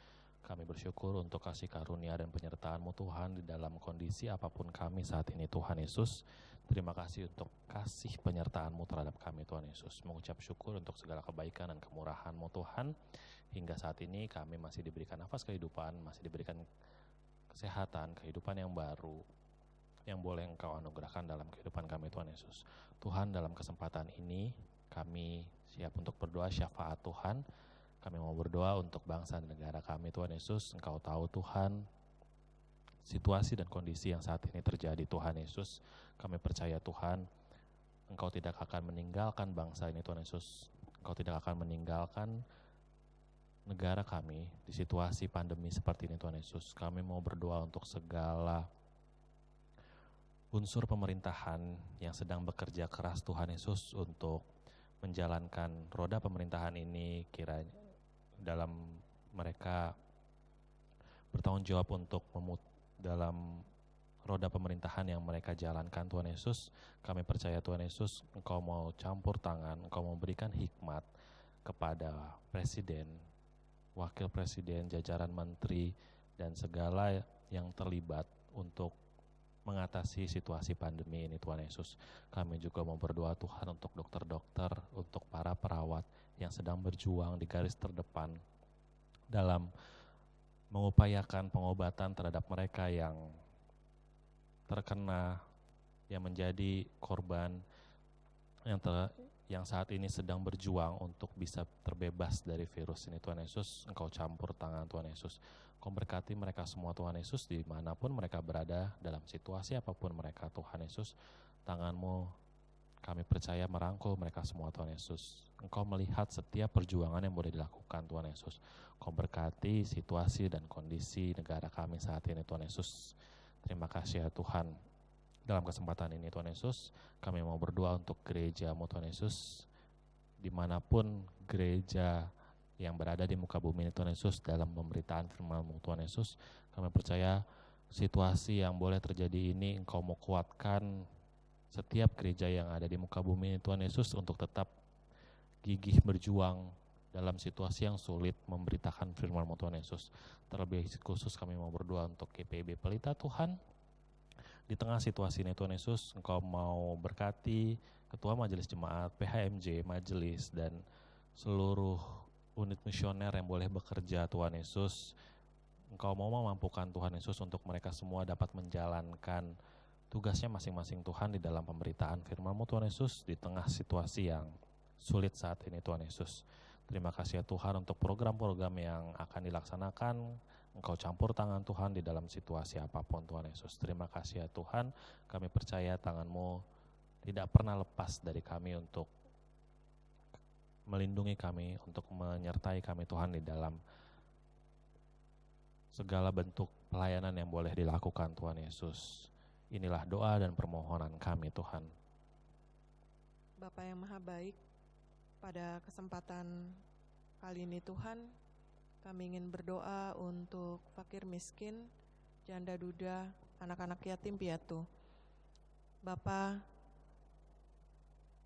kami bersyukur untuk kasih karunia dan penyertaan-Mu Tuhan di dalam kondisi apapun kami saat ini Tuhan Yesus. Terima kasih untuk kasih penyertaan-Mu terhadap kami Tuhan Yesus, mengucap syukur untuk segala kebaikan dan kemurahan-Mu Tuhan. Hingga saat ini kami masih diberikan nafas kehidupan, masih diberikan kesehatan, kehidupan yang baru, yang boleh Engkau anugerahkan dalam kehidupan kami Tuhan Yesus. Tuhan, dalam kesempatan ini kami siap untuk berdoa syafaat Tuhan. Kami mau berdoa untuk bangsa dan negara kami Tuhan Yesus. Engkau tahu Tuhan situasi dan kondisi yang saat ini terjadi Tuhan Yesus. Kami percaya Tuhan, Engkau tidak akan meninggalkan bangsa ini Tuhan Yesus. Engkau tidak akan meninggalkan negara kami di situasi pandemi seperti ini Tuhan Yesus. Kami mau berdoa untuk segala unsur pemerintahan yang sedang bekerja keras Tuhan Yesus untuk menjalankan roda pemerintahan ini, kiranya dalam mereka bertanggung jawab untuk dalam roda pemerintahan yang mereka jalankan Tuhan Yesus. Kami percaya Tuhan Yesus, Engkau mau campur tangan, Engkau mau berikan hikmat kepada presiden, wakil presiden, jajaran menteri, dan segala yang terlibat untuk mengatasi situasi pandemi ini Tuhan Yesus. Kami juga mau berdoa Tuhan untuk dokter-dokter, untuk para perawat yang sedang berjuang di garis terdepan dalam mengupayakan pengobatan terhadap mereka yang terkena, yang menjadi korban, yang saat ini sedang berjuang untuk bisa terbebas dari virus ini Tuhan Yesus. Engkau campur tangan Tuhan Yesus. Engkau berkati mereka semua Tuhan Yesus, dimanapun mereka berada, dalam situasi apapun mereka Tuhan Yesus. Tangan-Mu kami percaya merangkul mereka semua Tuhan Yesus. Engkau melihat setiap perjuangan yang boleh dilakukan Tuhan Yesus. Engkau berkati situasi dan kondisi negara kami saat ini Tuhan Yesus. Terima kasih ya Tuhan. Dalam kesempatan ini Tuhan Yesus, kami mau berdoa untuk gereja-Mu Tuhan Yesus. Dimanapun gereja yang berada di muka bumi ini Tuhan Yesus, dalam pemberitaan firman-Mu Tuhan Yesus, kami percaya situasi yang boleh terjadi ini Engkau mau kuatkan setiap gereja yang ada di muka bumi ini Tuhan Yesus untuk tetap gigih berjuang dalam situasi yang sulit memberitakan firman-Mu Tuhan Yesus. Terlebih khusus kami mau berdoa untuk GPIB Pelita Tuhan. Di tengah situasi ini Tuhan Yesus, Engkau mau berkati Ketua Majelis Jemaat, PHMJ, Majelis, dan seluruh unit misioner yang boleh bekerja Tuhan Yesus. Engkau mau memampukan Tuhan Yesus untuk mereka semua dapat menjalankan tugasnya masing-masing Tuhan di dalam pemberitaan firman-Mu Tuhan Yesus di tengah situasi yang sulit saat ini Tuhan Yesus. Terima kasih ya Tuhan untuk program-program yang akan dilaksanakan. Engkau campur tangan Tuhan di dalam situasi apapun Tuhan Yesus. Terima kasih ya Tuhan, kami percaya tangan-Mu tidak pernah lepas dari kami untuk melindungi kami, untuk menyertai kami Tuhan di dalam segala bentuk pelayanan yang boleh dilakukan Tuhan Yesus. Inilah doa dan permohonan kami Tuhan. Bapa yang Maha Baik, pada kesempatan kali ini Tuhan, kami ingin berdoa untuk fakir miskin, janda duda, anak-anak yatim piatu. Bapa,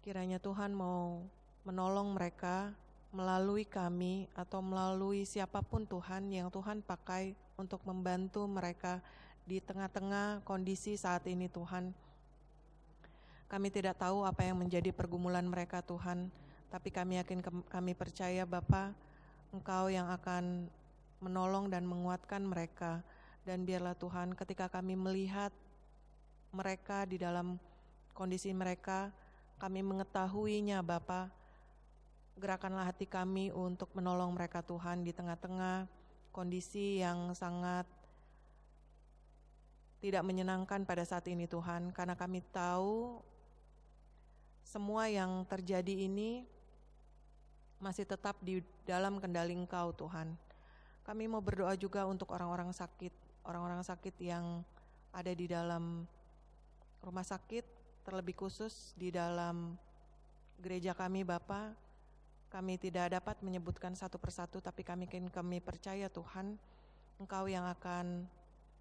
kiranya Tuhan mau menolong mereka melalui kami atau melalui siapapun Tuhan yang Tuhan pakai untuk membantu mereka di tengah-tengah kondisi saat ini Tuhan. Kami tidak tahu apa yang menjadi pergumulan mereka Tuhan, tapi kami percaya Bapa, Engkau yang akan menolong dan menguatkan mereka. Dan biarlah Tuhan ketika kami melihat mereka di dalam kondisi mereka, kami mengetahuinya Bapa, gerakanlah hati kami untuk menolong mereka Tuhan di tengah-tengah kondisi yang sangat tidak menyenangkan pada saat ini Tuhan. Karena kami tahu semua yang terjadi ini masih tetap di dalam kendali Engkau Tuhan. Kami mau berdoa juga untuk orang-orang sakit yang ada di dalam rumah sakit, terlebih khusus di dalam gereja kami Bapa. Kami tidak dapat menyebutkan satu persatu, tapi kami percaya Tuhan, Engkau yang akan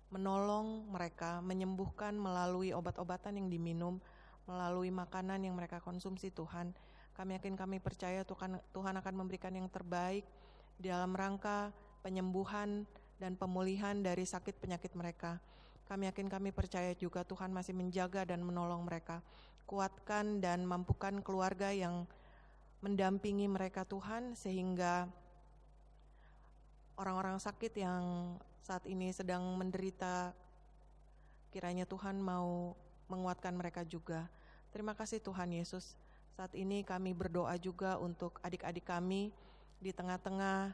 menolong mereka, menyembuhkan melalui obat-obatan yang diminum, melalui makanan yang mereka konsumsi Tuhan. Kami percaya Tuhan akan memberikan yang terbaik di dalam rangka penyembuhan dan pemulihan dari sakit penyakit mereka. Kami percaya juga Tuhan masih menjaga dan menolong mereka. Kuatkan dan mampukan keluarga yang mendampingi mereka Tuhan, sehingga orang-orang sakit yang saat ini sedang menderita, kiranya Tuhan mau menguatkan mereka juga. Terima kasih Tuhan Yesus. Saat ini kami berdoa juga untuk adik-adik kami di tengah-tengah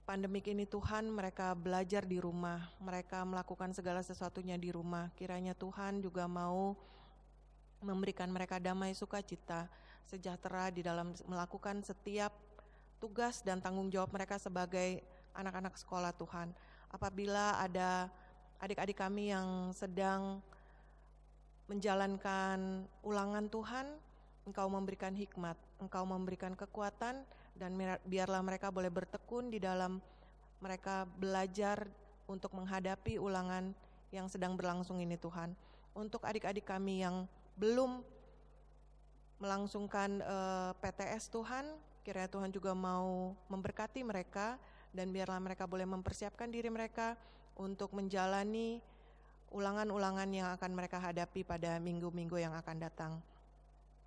pandemik ini Tuhan. Mereka belajar di rumah, mereka melakukan segala sesuatunya di rumah. Kiranya Tuhan juga mau memberikan mereka damai, sukacita, sejahtera di dalam melakukan setiap tugas dan tanggung jawab mereka sebagai anak-anak sekolah Tuhan. Apabila ada adik-adik kami yang sedang menjalankan ulangan Tuhan, Engkau memberikan hikmat, Engkau memberikan kekuatan, dan biarlah mereka boleh bertekun di dalam mereka belajar untuk menghadapi ulangan yang sedang berlangsung ini Tuhan. Untuk adik-adik kami yang belum melangsungkan PTS Tuhan, kiranya Tuhan juga mau memberkati mereka dan biarlah mereka boleh mempersiapkan diri mereka untuk menjalani ulangan-ulangan yang akan mereka hadapi pada minggu-minggu yang akan datang.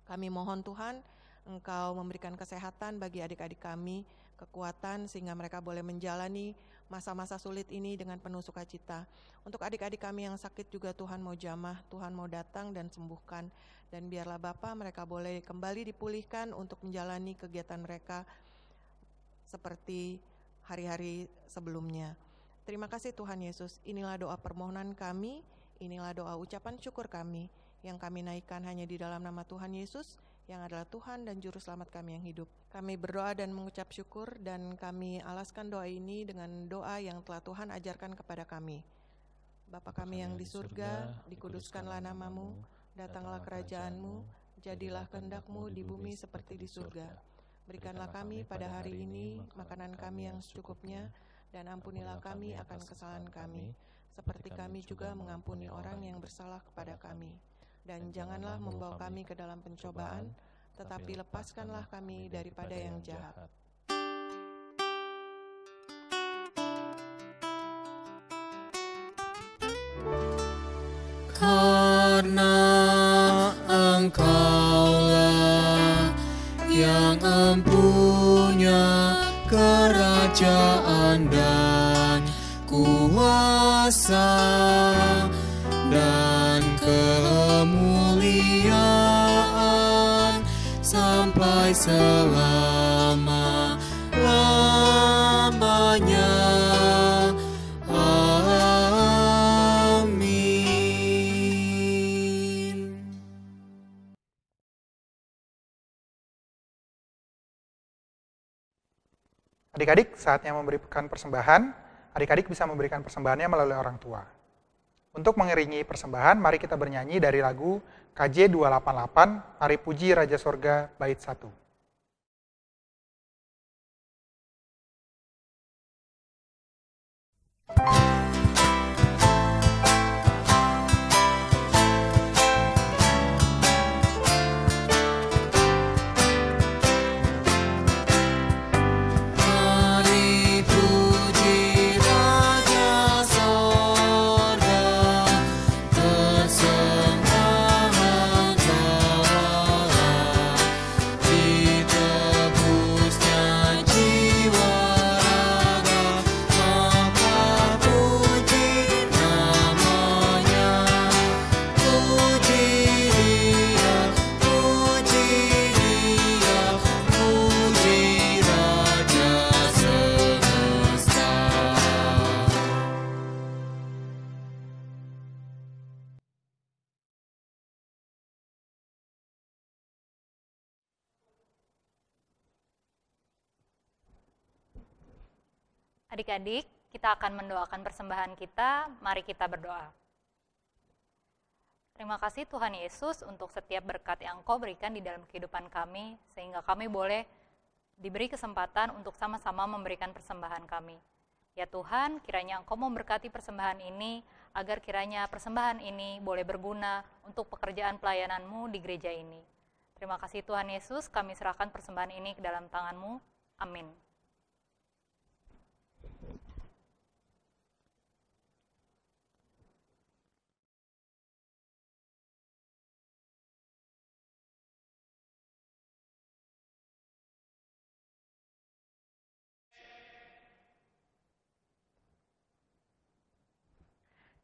Kami mohon Tuhan, Engkau memberikan kesehatan bagi adik-adik kami, kekuatan sehingga mereka boleh menjalani masa-masa sulit ini dengan penuh sukacita. Untuk adik-adik kami yang sakit juga Tuhan mau jamah, Tuhan mau datang dan sembuhkan. Dan biarlah Bapa mereka boleh kembali dipulihkan untuk menjalani kegiatan mereka seperti hari-hari sebelumnya. Terima kasih Tuhan Yesus, inilah doa permohonan kami, inilah doa ucapan syukur kami yang kami naikkan hanya di dalam nama Tuhan Yesus yang adalah Tuhan dan Juru Selamat kami yang hidup. Kami berdoa dan mengucap syukur dan kami alaskan doa ini dengan doa yang telah Tuhan ajarkan kepada kami. Bapa kami yang di surga, dikuduskanlah namamu, datanglah kerajaan-Mu, jadilah kehendak-Mu di bumi seperti di surga. Berikanlah kami pada hari ini makanan kami yang secukupnya, dan ampunilah kami akan kesalahan kami, seperti kami juga mengampuni orang yang bersalah kepada kami. Dan janganlah membawa kami ke dalam pencobaan, tetapi lepaskanlah kami daripada yang jahat. Karena Engkaulah yang empunya kerajaan dan kuasa dan kemuliaan sampai selama-lamanya. Adik-adik, saatnya memberikan persembahan. Adik-adik bisa memberikan persembahannya melalui orang tua. Untuk mengiringi persembahan, mari kita bernyanyi dari lagu KJ 288, Mari Puji Raja Sorga, bait 1. Adik-adik, kita akan mendoakan persembahan kita, mari kita berdoa. Terima kasih Tuhan Yesus untuk setiap berkat yang Engkau berikan di dalam kehidupan kami, sehingga kami boleh diberi kesempatan untuk sama-sama memberikan persembahan kami. Ya Tuhan, kiranya Engkau memberkati persembahan ini, agar kiranya persembahan ini boleh berguna untuk pekerjaan pelayanan-Mu di gereja ini. Terima kasih Tuhan Yesus, kami serahkan persembahan ini ke dalam tangan-Mu. Amin.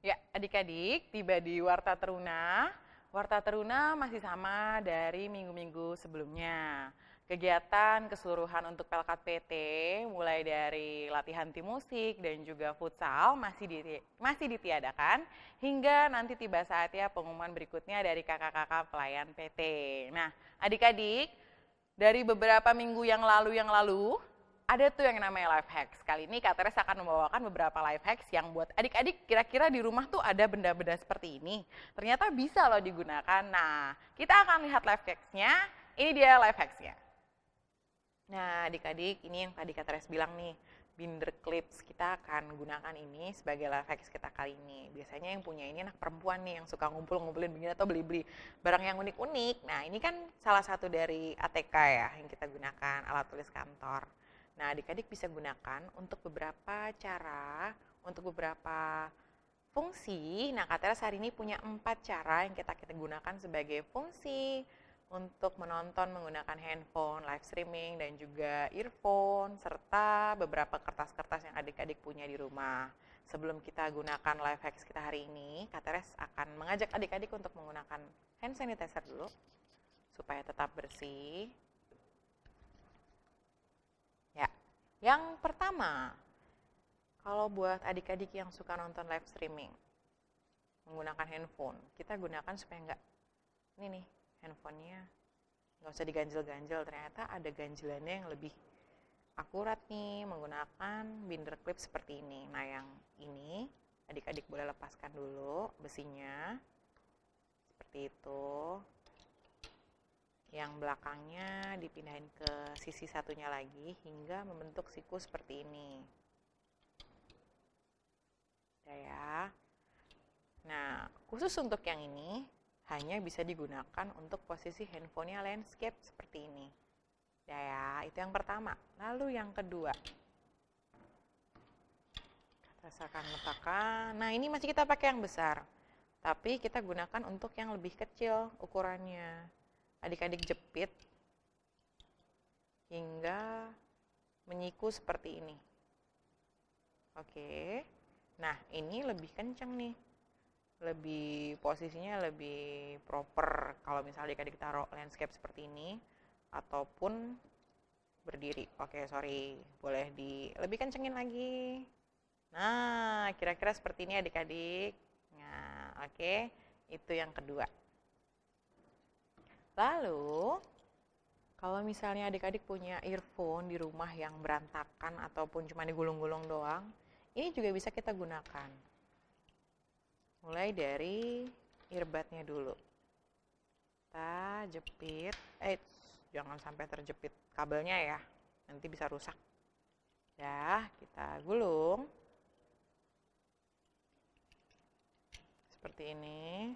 Ya, adik-adik, tiba di Warta Teruna. Warta Teruna masih sama dari minggu-minggu sebelumnya. Kegiatan keseluruhan untuk Pelkat PT, mulai dari latihan tim musik dan juga futsal masih ditiadakan, hingga nanti tiba saatnya pengumuman berikutnya dari kakak-kakak pelayan PT. Nah, adik-adik, dari beberapa minggu yang lalu, ada tuh yang namanya life hacks. Kali ini Kak Teres akan membawakan beberapa life hacks yang buat adik-adik kira-kira di rumah tuh ada benda-benda seperti ini. Ternyata bisa loh digunakan. Nah, kita akan lihat life hacksnya. Ini dia life hacksnya. Nah, adik-adik, ini yang tadi Kak Teres bilang nih. binder clips. Kita akan gunakan ini sebagai life hacks kita kali ini. Biasanya yang punya ini anak perempuan nih yang suka ngumpulin begini atau beli-beli barang yang unik-unik. Nah, ini kan salah satu dari ATK ya yang kita gunakan, alat tulis kantor. Nah, adik-adik bisa gunakan untuk beberapa cara, untuk beberapa fungsi. Nah, Kak Teres hari ini punya 4 cara yang kita gunakan sebagai fungsi untuk menonton menggunakan handphone, live streaming, dan juga earphone, serta beberapa kertas-kertas yang adik-adik punya di rumah. Sebelum kita gunakan live hacks kita hari ini, Kak Teres akan mengajak adik-adik untuk menggunakan hand sanitizer dulu, supaya tetap bersih. Ya, yang pertama, kalau buat adik-adik yang suka nonton live streaming, menggunakan handphone, kita gunakan supaya enggak, ini nih, handphonenya nggak usah diganjel-ganjel, ternyata ada ganjelannya yang lebih akurat nih menggunakan binder clip seperti ini. Nah, yang ini adik-adik boleh lepaskan dulu besinya seperti itu, yang belakangnya dipindahin ke sisi satunya lagi hingga membentuk siku seperti ini. Ya. Nah, khusus untuk yang ini hanya bisa digunakan untuk posisi handphonenya landscape seperti ini. Ya, itu yang pertama. Lalu yang kedua, rasakan letakkan. Nah, ini masih kita pakai yang besar, tapi kita gunakan untuk yang lebih kecil ukurannya. Adik-adik jepit hingga menyiku seperti ini. Oke. Nah, ini lebih kencang nih. Lebih posisinya lebih proper kalau misalnya adik-adik taruh landscape seperti ini ataupun berdiri. Oke, sorry, boleh lebih kencengin lagi. Nah, kira-kira seperti ini adik-adik. Nah, oke, itu yang kedua. Lalu, kalau misalnya adik-adik punya earphone di rumah yang berantakan ataupun cuma digulung-gulung doang, ini juga bisa kita gunakan. Mulai dari earbudnya dulu. Kita jepit, jangan sampai terjepit kabelnya ya, nanti bisa rusak. Ya, kita gulung. Seperti ini.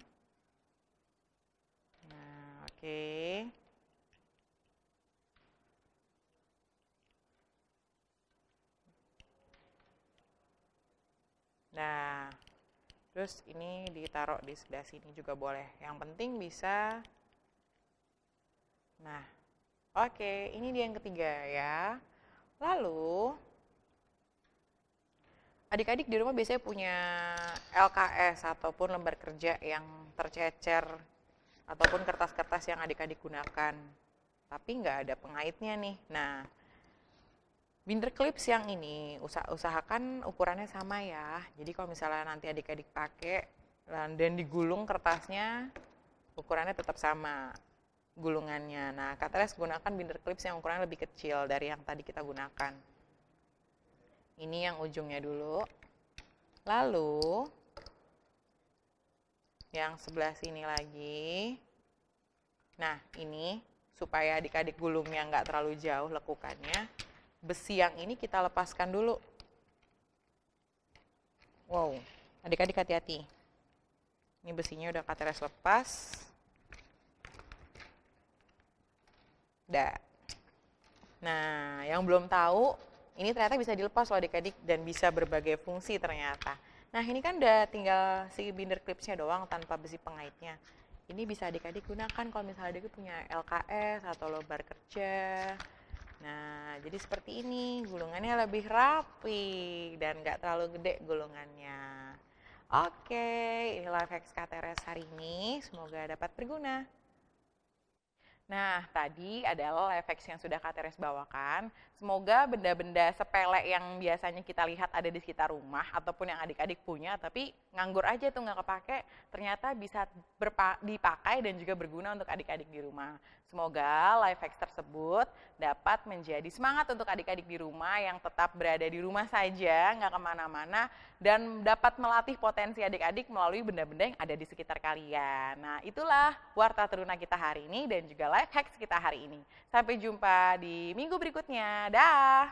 Nah, oke. Nah, terus ini ditaruh di sebelah sini juga boleh. Yang penting bisa. Nah, oke, ini dia yang ketiga ya. Lalu, adik-adik di rumah biasanya punya LKS ataupun lembar kerja yang tercecer ataupun kertas-kertas yang adik-adik gunakan. Tapi nggak ada pengaitnya nih. Nah, binder clips yang ini usahakan ukurannya sama ya. Jadi kalau misalnya nanti adik-adik pakai dan digulung kertasnya, ukurannya tetap sama gulungannya. Nah, Kak Teres gunakan binder clips yang ukurannya lebih kecil dari yang tadi kita gunakan. Ini yang ujungnya dulu. Lalu yang sebelah sini lagi. Nah, ini supaya adik-adik gulungnya nggak terlalu jauh lekukannya. Besi yang ini kita lepaskan dulu. Wow, adik-adik hati-hati. Ini besinya udah Kak Teres lepas. Dah. Nah, yang belum tahu, ini ternyata bisa dilepas loh adik-adik dan bisa berbagai fungsi ternyata. Nah, ini kan udah tinggal si binder clipsnya doang tanpa besi pengaitnya. Ini bisa adik-adik gunakan kalau misalnya adik punya LKS atau lembar kerja. Nah, jadi seperti ini, gulungannya lebih rapi dan nggak terlalu gede gulungannya. Oke, ini life hacks Kak Teres hari ini, semoga dapat berguna. Nah, tadi adalah life hacks yang sudah Kak Teres bawakan. Semoga benda-benda sepele yang biasanya kita lihat ada di sekitar rumah ataupun yang adik-adik punya, tapi nganggur aja tuh nggak kepake, ternyata bisa dipakai dan juga berguna untuk adik-adik di rumah. Semoga life hacks tersebut dapat menjadi semangat untuk adik-adik di rumah yang tetap berada di rumah saja, nggak kemana-mana, dan dapat melatih potensi adik-adik melalui benda-benda yang ada di sekitar kalian. Nah, itulah Warta Teruna kita hari ini dan juga life hacks kita hari ini. Sampai jumpa di minggu berikutnya. Dah.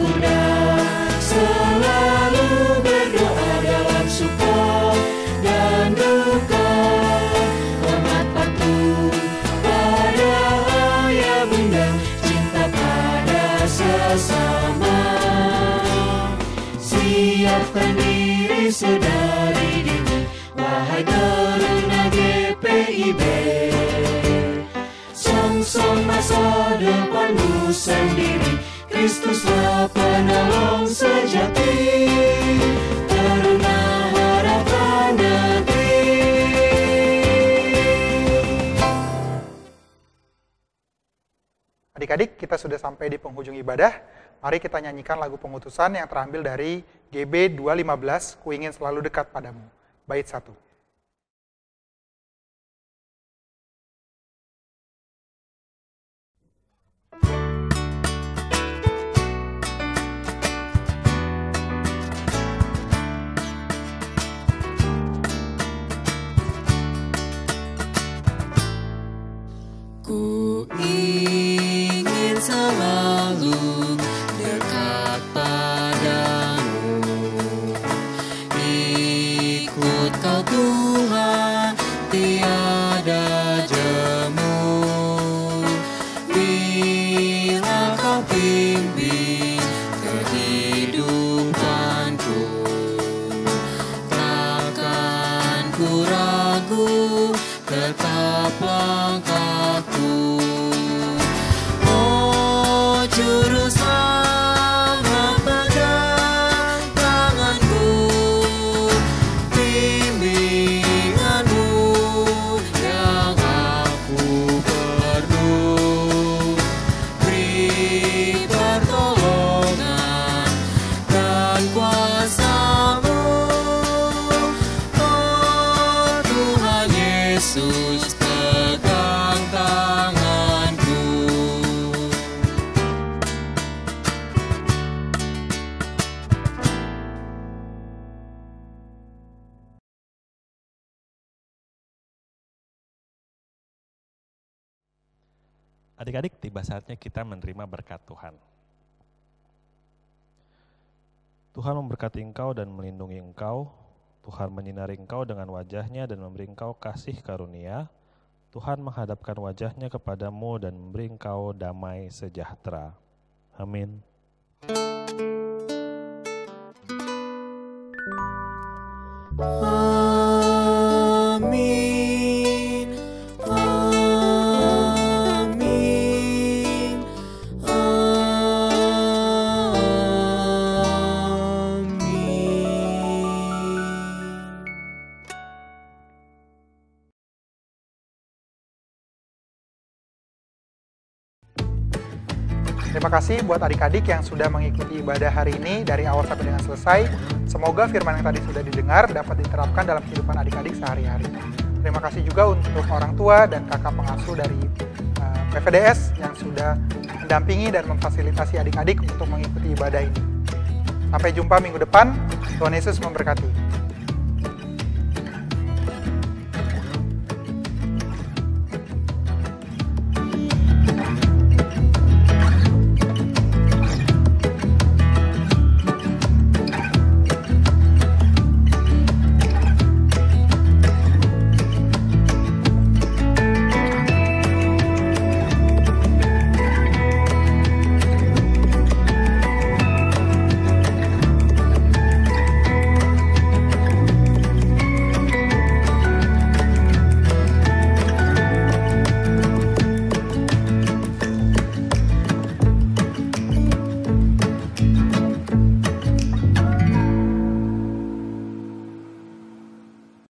kuda, selalu berdoa dalam suka dan duka, hormat patuh pada ayah bunda, cinta pada sesama, siapkan diri sedari dini, wahai Teruna GPIB. Song-song masa depanmu sendiri, Kristuslah penolong sejati, Teruna harapan negeri. Adik-adik, kita sudah sampai di penghujung ibadah. Mari kita nyanyikan lagu pengutusan yang terambil dari GB 215, Ku Ingin Selalu Dekat Padamu. Bait 1. Ku ingin selalu dekat padamu, ikut Kau Tuhan, tiada jemu. Bila Kau pimpin kehidupanku, takkan ku ragu, tetap langkahku. Oh, juru selamat pegang tanganku, bimbinganmu yang aku perlu, beri pertolongan dan kuasa-Mu. Oh, Tuhan Yesus, pegang tanganku. Adik-adik, tiba saatnya kita menerima berkat Tuhan. Tuhan memberkati engkau dan melindungi engkau. Tuhan menyinari engkau dengan wajahnya dan memberi engkau kasih karunia. Tuhan menghadapkan wajahnya kepadamu dan memberi engkau damai sejahtera. Amin. Amin, amin, amin. Terima kasih buat adik-adik yang sudah mengikuti ibadah hari ini dari awal sampai dengan selesai. Semoga firman yang tadi sudah didengar dapat diterapkan dalam kehidupan adik-adik sehari-hari. Terima kasih juga untuk orang tua dan kakak pengasuh dari PVDS yang sudah mendampingi dan memfasilitasi adik-adik untuk mengikuti ibadah ini. Sampai jumpa minggu depan. Tuhan Yesus memberkati.